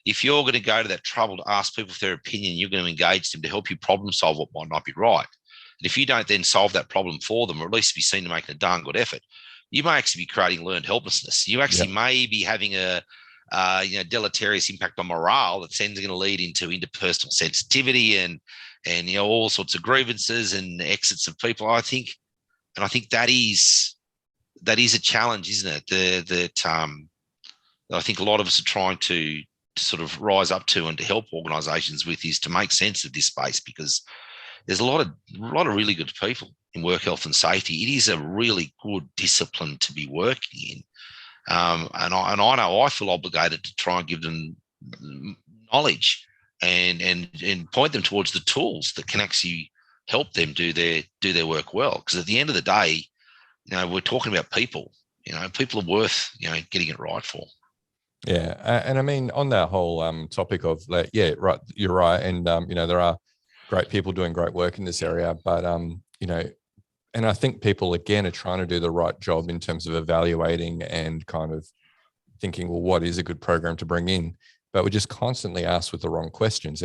if you're going to go to that trouble to ask people for their opinion, you're going to engage them to help you problem solve what might not be right. And if you don't then solve that problem for them, or at least be seen to making a darn good effort, you may actually be creating learned helplessness. You actually may be having a deleterious impact on morale that's then going to lead into interpersonal sensitivity and all sorts of grievances and exits of people. I think that is a challenge, isn't it? That I think a lot of us are trying to sort of rise up to and to help organisations with is to make sense of this space, because there's a lot of really good people in work health and safety. It is a really good discipline to be working in. And I know I feel obligated to try and give them knowledge and point them towards the tools that can actually help them do their work well. Because at the end of the day, we're talking about people. People are worth getting it right for. Yeah, and on that whole topic of right, you're right, and there are great people doing great work in this area, but and I think people again are trying to do the right job in terms of evaluating and kind of thinking, well, what is a good program to bring in? But we're just constantly asked with the wrong questions.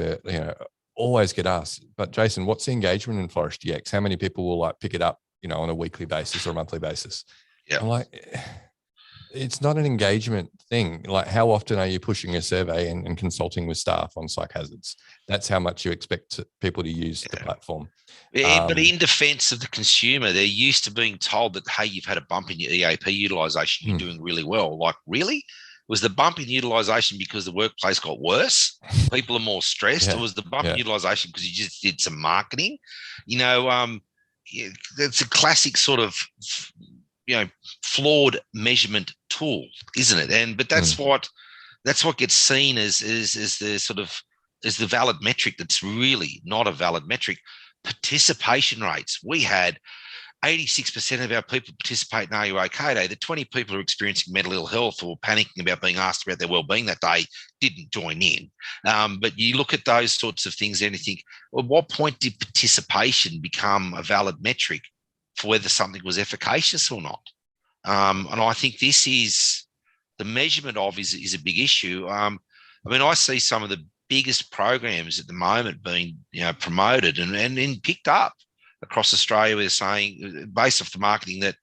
Always get asked, but Jason, what's the engagement in Flourish DX? How many people will pick it up, on a weekly basis or a monthly basis? Yeah, I'm like, it's not an engagement thing. Like, how often are you pushing a survey and consulting with staff on psych hazards? That's how much you expect people to use the platform. But in defense of the consumer, they're used to being told that, hey, you've had a bump in your EAP utilization, you're doing really well. Like, really? Was the bump in utilization because the workplace got worse? People are more stressed? Or was the bump in utilization because you just did some marketing? It's a classic sort of, flawed measurement tool, isn't it? But that's what gets seen as the sort of is the valid metric that's really not a valid metric. Participation rates. We had 86% of our people participate in Are You OK Day. The 20 people who are experiencing mental ill health or panicking about being asked about their well-being that day didn't join in. But you look at those sorts of things and you think, well, at what point did participation become a valid metric for whether something was efficacious or not? And I think this is the measurement of is a big issue. I see some of the biggest programs at the moment being promoted and picked up across Australia. We're saying, based off the marketing, that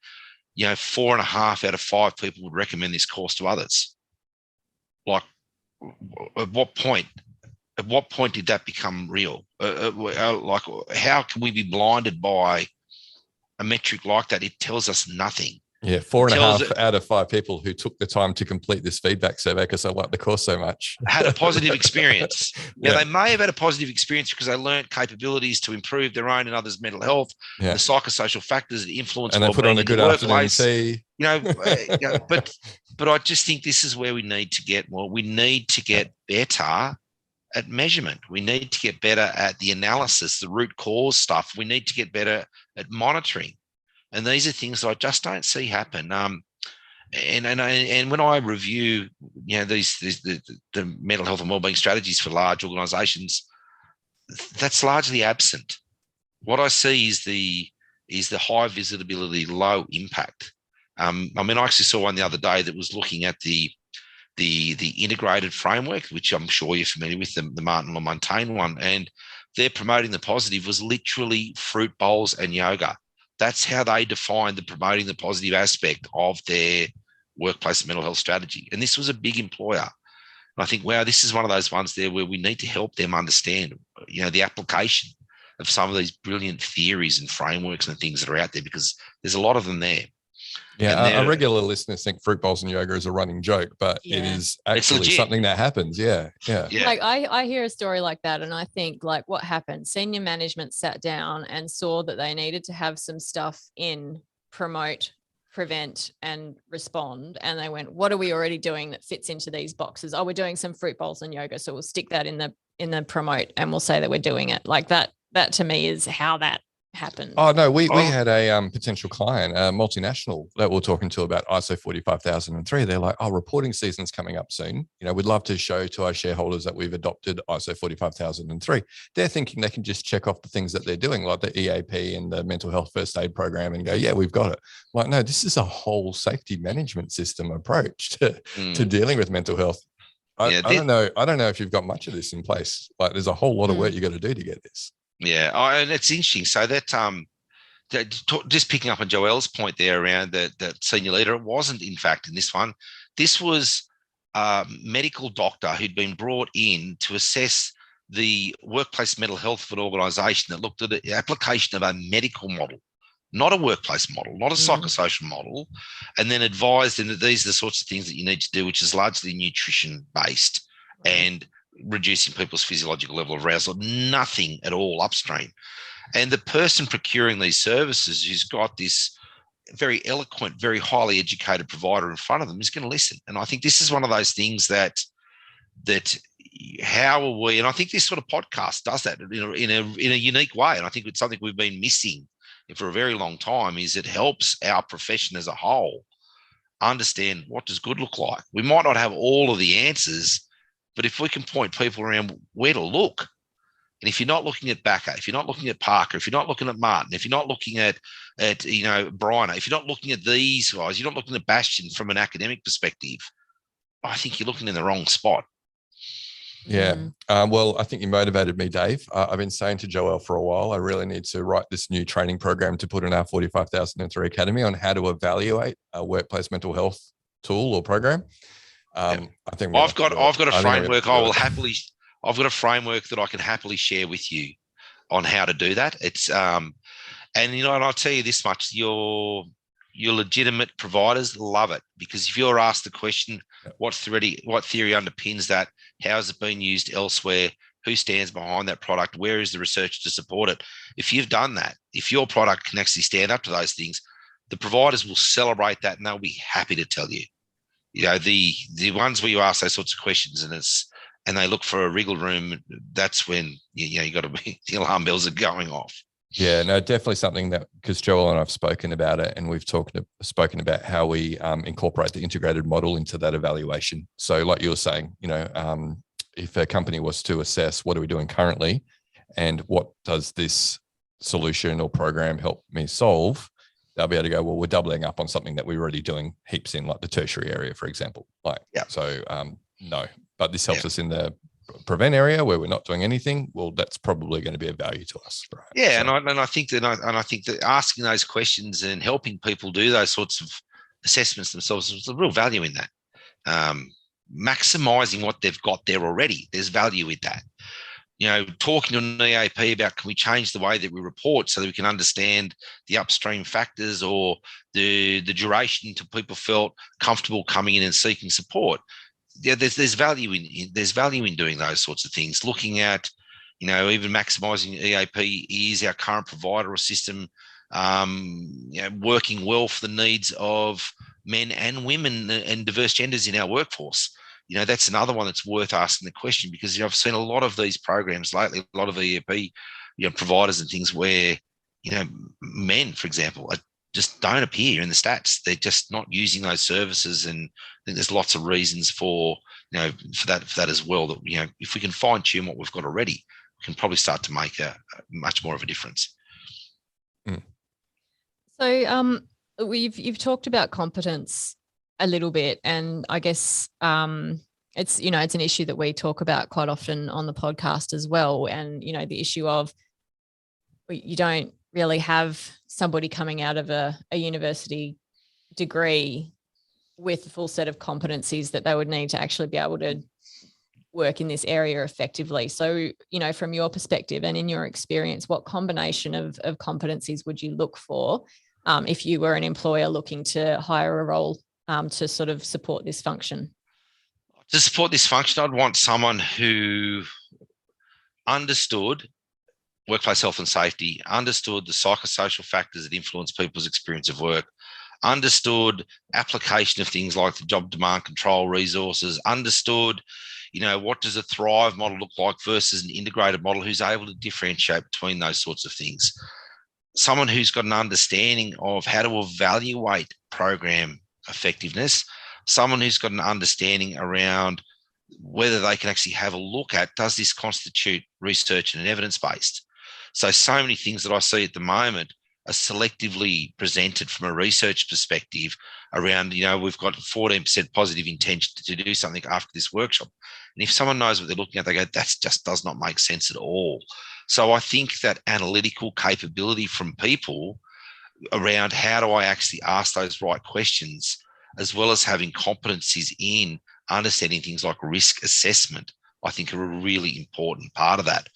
4.5 out of 5 people would recommend this course to others. Like, at what point? At what point did that become real? Like, how can we be blinded by a metric like that? It tells us nothing. Yeah, 4.5 out of 5 people who took the time to complete this feedback survey because they liked the course so much had a positive experience. Now, they may have had a positive experience because they learned capabilities to improve their own and others' mental health, the psychosocial factors that influence and they put on a good afternoon tea. But I just think this is where we need to get more. We need to get better at measurement. We need to get better at the analysis, the root cause stuff. We need to get better at monitoring. And these are things that I just don't see happen. And when I review, the mental health and wellbeing strategies for large organisations, that's largely absent. What I see is the high visibility, low impact. I actually saw one the other day that was looking at the integrated framework, which I'm sure you're familiar with, the Martin LaMontagne one, and they're promoting the positive was literally fruit bowls and yoga. That's how they defined the promoting the positive aspect of their workplace mental health strategy. And this was a big employer. And I think, wow, this is one of those ones there where we need to help them understand, the application of some of these brilliant theories and frameworks and things that are out there, because there's a lot of them there. Yeah, our regular listeners think fruit bowls and yoga is a running joke, but it is actually something that happens. Yeah. Like I hear a story like that and I think, like, what happened? Senior management sat down and saw that they needed to have some stuff in promote, prevent, and respond. And they went, what are we already doing that fits into these boxes? Oh, we're doing some fruit bowls and yoga. So we'll stick that in the promote and we'll say that we're doing it. Like that to me is how that happened. Oh, no, we had a potential client, a multinational, that we're talking to about ISO 45003. They're like, reporting season's coming up soon. We'd love to show to our shareholders that we've adopted ISO 45003. They're thinking they can just check off the things that they're doing, like the EAP and the mental health first aid program, and go, yeah, we've got it. Like, no, this is a whole safety management system approach to dealing with mental health. I don't know if you've got much of this in place. Like, there's a whole lot of work you got to do to get this. Yeah, and it's interesting. So that just picking up on Joelle's point there around that senior leader, it wasn't, in fact, in this one. This was a medical doctor who'd been brought in to assess the workplace mental health of an organisation that looked at the application of a medical model, not a workplace model, not a psychosocial model, and then advised them that these are the sorts of things that you need to do, which is largely nutrition-based and reducing people's physiological level of arousal, nothing at all upstream. And the person procuring these services, who's got this very eloquent, very highly educated provider in front of them, is going to listen. And I think this is one of those things that how are we, and I think this sort of podcast does that in a unique way. And I think it's something we've been missing for a very long time, is it helps our profession as a whole understand what does good look like. We might not have all of the answers, but if we can point people around where to look, and if you're not looking at Backer, if you're not looking at Parker, if you're not looking at Martin, if you're not looking at Bryner, if you're not looking at these guys, you're not looking at Bastian from an academic perspective, I think you're looking in the wrong spot. Yeah. Well, I think you motivated me, Dave. I've been saying to Joelle for a while, I really need to write this new training program to put in our 45003 Academy on how to evaluate a workplace mental health tool or program. I think I've got a framework. I've got a framework that I can happily share with you on how to do that. It's and I'll tell you this much: your legitimate providers love it, because if you're asked the question, what theory underpins that, how has it been used elsewhere, who stands behind that product, where is the research to support it? If you've done that, if your product can actually stand up to those things, the providers will celebrate that and they'll be happy to tell you. The ones where you ask those sorts of questions and it's and they look for a wriggle room, that's when you got to be, the alarm bells are going off. Yeah, no, definitely something that, because Joel and I have spoken about it, and we've spoken about how we incorporate the integrated model into that evaluation. So like you were saying, if a company was to assess what are we doing currently and what does this solution or program help me solve, they'll be able to go, well, we're doubling up on something that we're already doing heaps in, like the tertiary area, for example. No, but this helps us in the prevent area where we're not doing anything. Well, that's probably going to be of value to us, right? Yeah, so. and I think that asking those questions and helping people do those sorts of assessments themselves, there's a real value in that. Maximizing what they've got there already, there's value in that. Talking to an EAP about, can we change the way that we report so that we can understand the upstream factors or the duration until people felt comfortable coming in and seeking support. Yeah, there's value in doing those sorts of things. Looking at, even maximizing EAP is our current provider or system, working well for the needs of men and women and diverse genders in our workforce. That's another one that's worth asking the question, because I've seen a lot of these programs lately, a lot of EAP providers and things where men, for example, just don't appear in the stats. They're just not using those services, and I think there's lots of reasons for for that as well. That if we can fine tune what we've got already, we can probably start to make a much more of a difference. So you've talked about competence a little bit, and I guess it's it's an issue that we talk about quite often on the podcast as well. And the issue of you don't really have somebody coming out of a university degree with a full set of competencies that they would need to actually be able to work in this area effectively. So, from your perspective and in your experience, what combination of competencies would you look for if you were an employer looking to hire a role to sort of support this function? To support this function, I'd want someone who understood workplace health and safety, understood the psychosocial factors that influence people's experience of work, understood application of things like the job demand control resources, understood, what does a Thrive model look like versus an integrated model, who's able to differentiate between those sorts of things. Someone who's got an understanding of how to evaluate program effectiveness, someone who's got an understanding around whether they can actually have a look at, does this constitute research and evidence-based? So many things that I see at the moment are selectively presented from a research perspective around, we've got 14% positive intention to do something after this workshop. And if someone knows what they're looking at, they go, that just does not make sense at all. So I think that analytical capability from people around how do I actually ask those right questions, as well as having competencies in understanding things like risk assessment, I think are a really important part of that.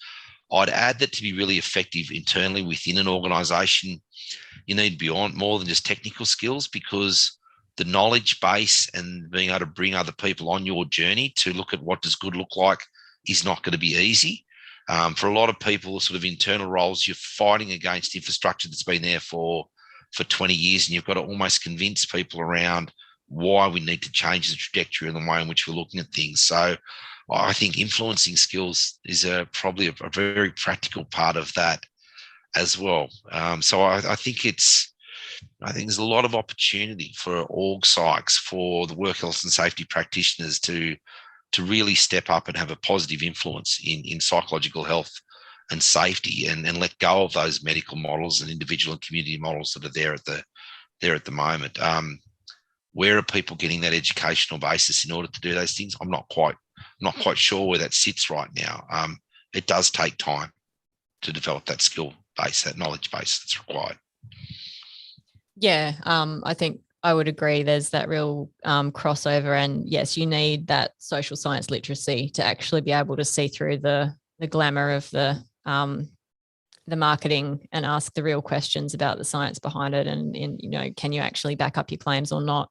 I'd add that to be really effective internally within an organisation, you need beyond more than just technical skills, because the knowledge base and being able to bring other people on your journey to look at what does good look like is not going to be easy. For a lot of people, sort of internal roles, you're fighting against infrastructure that's been there for 20 years, and you've got to almost convince people around why we need to change the trajectory and the way in which we're looking at things. So I think influencing skills is probably a very practical part of that as well. So I think there's a lot of opportunity for org psychs, for the work health and safety practitioners to really step up and have a positive influence in psychological health and safety, and let go of those medical models and individual and community models that are there at the moment. Where are people getting that educational basis in order to do those things? I'm not quite sure where that sits right now. It does take time to develop that skill base, that knowledge base that's required. Yeah, I think I would agree. There's that real crossover, and yes, you need that social science literacy to actually be able to see through the glamour of the marketing and ask the real questions about the science behind it, and can you actually back up your claims or not?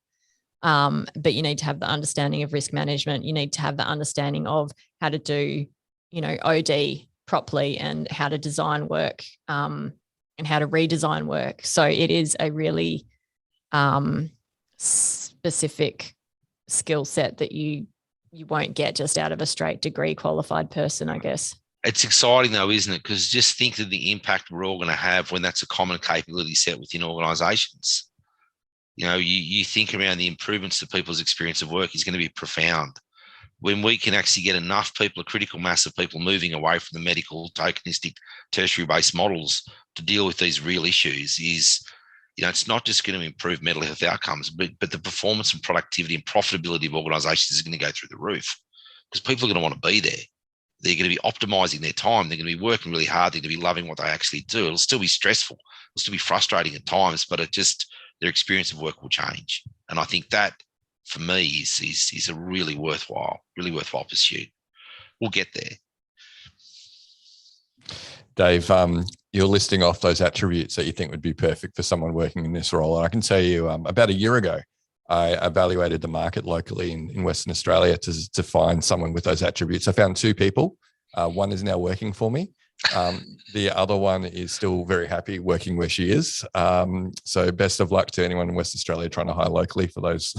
But you need to have the understanding of risk management. You need to have the understanding of how to do, OD properly, and how to design work, and how to redesign work. So it is a really specific skill set that you you won't get just out of a straight degree qualified person, I guess. It's exciting though, isn't it? Because just think of the impact we're all going to have when that's a common capability set within organisations. You know, you think around the improvements to people's experience of work is going to be profound. When we can actually get enough people, a critical mass of people moving away from the medical, tokenistic, tertiary-based models to deal with these real issues is, you know, it's not just going to improve mental health outcomes, but the performance and productivity and profitability of organisations is going to go through the roof because people are going to want to be there. They're going to be optimizing their time. They're going to be working really hard. They're going to be loving what they actually do. It'll still be stressful. It'll still be frustrating at times, but their experience of work will change. And I think that, for me, is a really worthwhile pursuit. We'll get there. Dave, you're listing off those attributes that you think would be perfect for someone working in this role. And I can tell you about a year ago, I evaluated the market locally in Western Australia to find someone with those attributes. I found 2 people. One is now working for me. The other one is still very happy working where she is. So best of luck to anyone in West Australia trying to hire locally for those.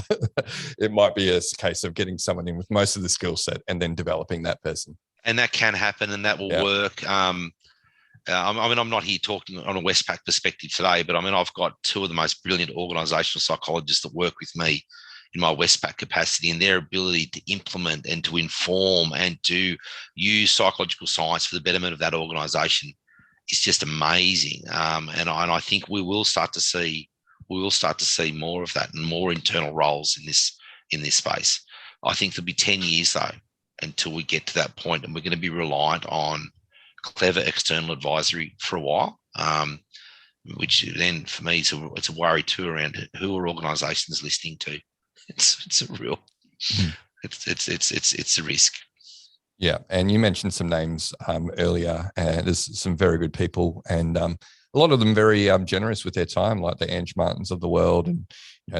It might be a case of getting someone in with most of the skill set and then developing that person. And that can happen and that will work. I'm not here talking on a Westpac perspective today, but I've got 2 of the most brilliant organisational psychologists that work with me in my Westpac capacity, and their ability to implement and to inform and to use psychological science for the betterment of that organisation is just amazing. And I think we will start to see more of that and more internal roles in this space. I think there'll be 10 years though until we get to that point, and we're going to be reliant on clever external advisory for a while, which then for me it's a worry too around who are organisations listening to. It's a real it's a risk. Yeah, and you mentioned some names earlier, and there's some very good people, and a lot of them very generous with their time, like the Ange Martins of the world, and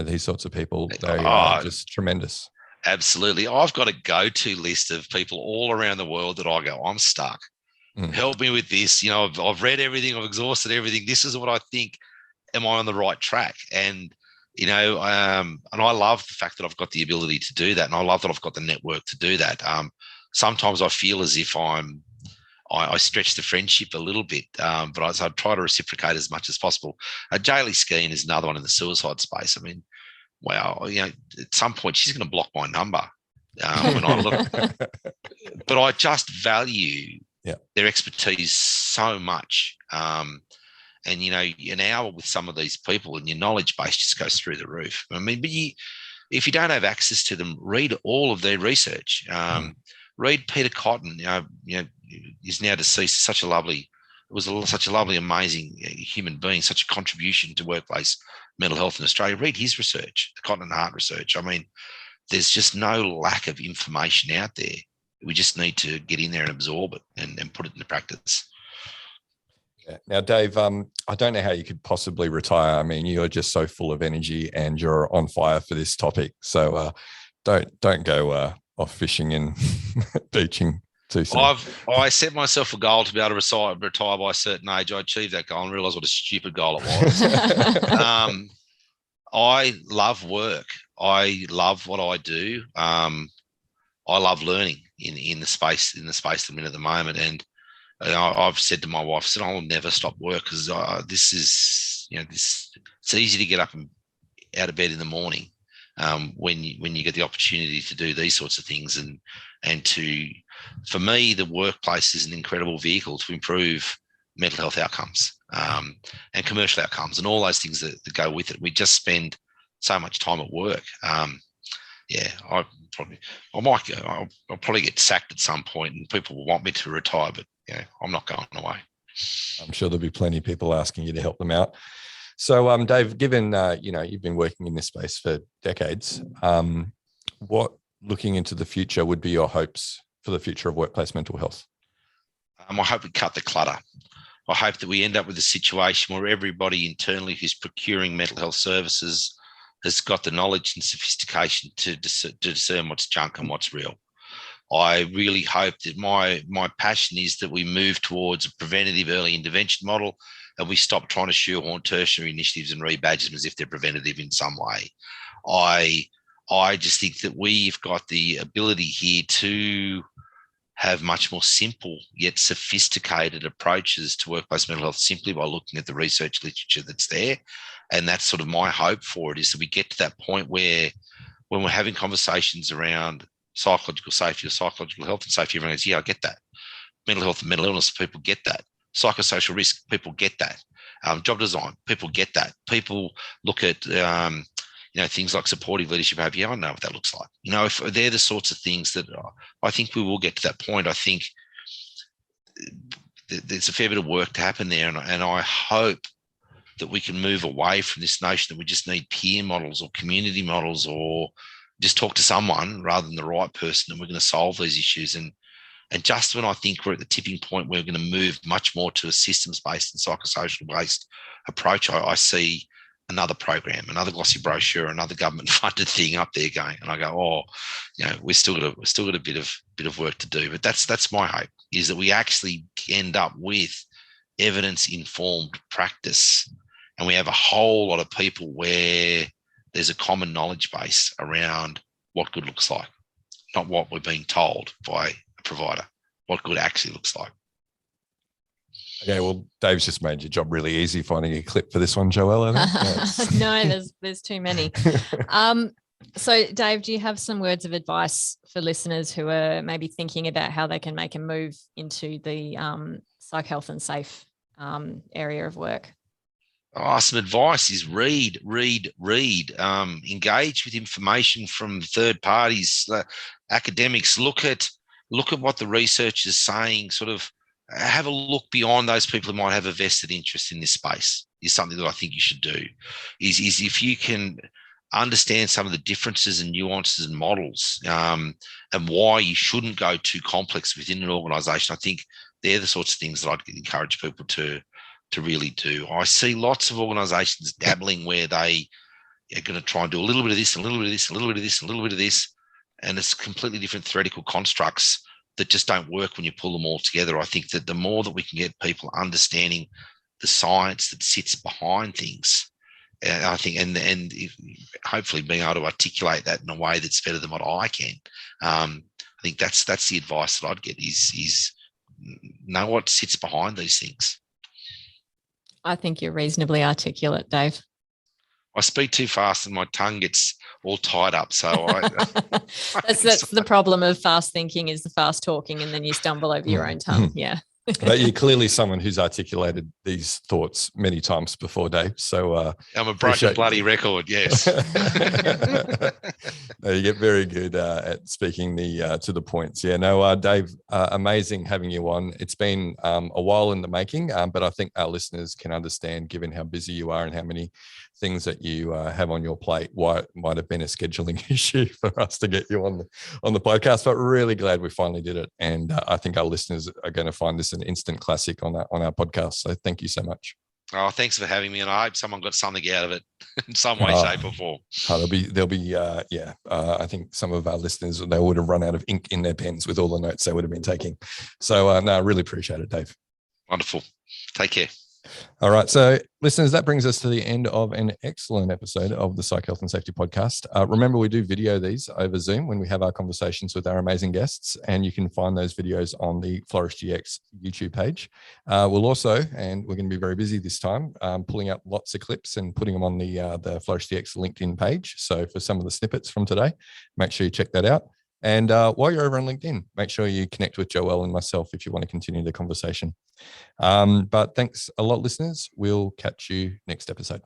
these sorts of people. They are just tremendous. Absolutely, I've got a go-to list of people all around the world that I go, I'm stuck. Help me with this. I've read everything, I've exhausted everything. This is what I think. Am I on the right track? And and I love the fact that I've got the ability to do that, and I love that I've got the network to do that. Sometimes I feel as if I stretch the friendship a little bit, but I try to reciprocate as much as possible. Daily Stoic is another one in the suicide space. Wow, at some point she's going to block my number when I look, but I just value their expertise so much. And an hour with some of these people and your knowledge base just goes through the roof. But if you don't have access to them, read all of their research. Read Peter Cotton. He's now deceased. Such a lovely, amazing human being. Such a contribution to workplace mental health in Australia. Read his research, the Cotton and Hart research. There's just no lack of information out there. We just need to get in there and absorb it and put it into practice. Yeah. Now, Dave, I don't know how you could possibly retire. You're just so full of energy and you're on fire for this topic. So don't go off fishing and beaching too soon. I set myself a goal to be able to retire by a certain age. I achieved that goal and realised what a stupid goal it was. I love work. I love what I do. I love learning in the space that I'm in at the moment. And I've said to my wife, I'll never stop work because it's easy to get up and out of bed in the morning when you get the opportunity to do these sorts of things. And for me, the workplace is an incredible vehicle to improve mental health outcomes and commercial outcomes and all those things that go with it. We just spend so much time at work. I'll probably get sacked at some point and people will want me to retire, but I'm not going away. I'm sure there'll be plenty of people asking you to help them out. So, Dave, given you've been working in this space for decades, what, looking into the future, would be your hopes for the future of workplace mental health? I hope we cut the clutter. I hope that we end up with a situation where everybody internally who's procuring mental health services has got the knowledge and sophistication to discern what's junk and what's real. I really hope that my passion is that we move towards a preventative early intervention model and we stop trying to shoehorn tertiary initiatives and rebadge them as if they're preventative in some way. I I just think that we've got the ability here to have much more simple yet sophisticated approaches to workplace mental health simply by looking at the research literature that's there. And that's sort of my hope for it, is that we get to that point where when we're having conversations around psychological safety or psychological health and safety, everyone goes, yeah, I get that. Mental health and mental illness, people get that. Psychosocial risk, people get that. Job design, people get that. People look at things like supportive leadership behavior. Yeah, I know what that looks like. If they're the sorts of things that I think we will get to that point. I think there's a fair bit of work to happen there, and I hope that we can move away from this notion that we just need peer models or community models or just talk to someone rather than the right person, and we're going to solve these issues. And just when I think we're at the tipping point where we're going to move much more to a systems-based and psychosocial-based approach, I see another program, another glossy brochure, another government-funded thing up there going, and I go, we're still got a bit of work to do. But that's my hope, is that we actually end up with evidence-informed practice, and we have a whole lot of people where there's a common knowledge base around what good looks like, not what we're being told by a provider, what good actually looks like. Okay, well, Dave's just made your job really easy finding a clip for this one, Joelle. No, there's too many. So, Dave, do you have some words of advice for listeners who are maybe thinking about how they can make a move into the psych health and safe area of work? Some advice is read. Engage with information from third parties, academics. Look at what the research is saying. Sort of have a look beyond those people who might have a vested interest in this space. Is something that I think you should do. Is if you can understand some of the differences and nuances and models, and why you shouldn't go too complex within an organisation. I think they're the sorts of things that I'd encourage people to really do. I see lots of organisations dabbling where they are going to try and do a little bit of this, a little bit of this, a little bit of this, a little bit of this, and it's completely different theoretical constructs that just don't work when you pull them all together. I think that the more that we can get people understanding the science that sits behind things, and I think, and hopefully being able to articulate that in a way that's better than what I can. I think that's the advice that I'd get is know what sits behind these things. I think you're reasonably articulate, Dave. I speak too fast and my tongue gets all tied up. So that's the problem of fast thinking, is the fast talking, and then you stumble over your own tongue. Yeah. But you're clearly someone who's articulated these thoughts many times before, Dave. So I'm a broken bloody record, yes. No, you get very good at speaking to the points. Yeah, no, Dave, amazing having you on. It's been a while in the making, but I think our listeners can understand, given how busy you are and how many things that you have on your plate, why it might have been a scheduling issue for us to get you on the podcast. But really glad we finally did it, and I think our listeners are going to find this an instant classic on our podcast. So thank you so much. Oh, thanks for having me, and I hope someone got something out of it in some way, shape, or form. There'll be I think some of our listeners, they would have run out of ink in their pens with all the notes they would have been taking. So no, I really appreciate it, Dave. Wonderful. Take care. All right. So listeners, that brings us to the end of an excellent episode of the Psych Health and Safety Podcast. Remember, we do video these over Zoom when we have our conversations with our amazing guests, and you can find those videos on the Flourish GX YouTube page. We'll also, and we're going to be very busy this time, pulling out lots of clips and putting them on the Flourish GX LinkedIn page. So for some of the snippets from today, make sure you check that out. And while you're over on LinkedIn, make sure you connect with Joelle and myself if you want to continue the conversation. But thanks a lot, listeners. We'll catch you next episode.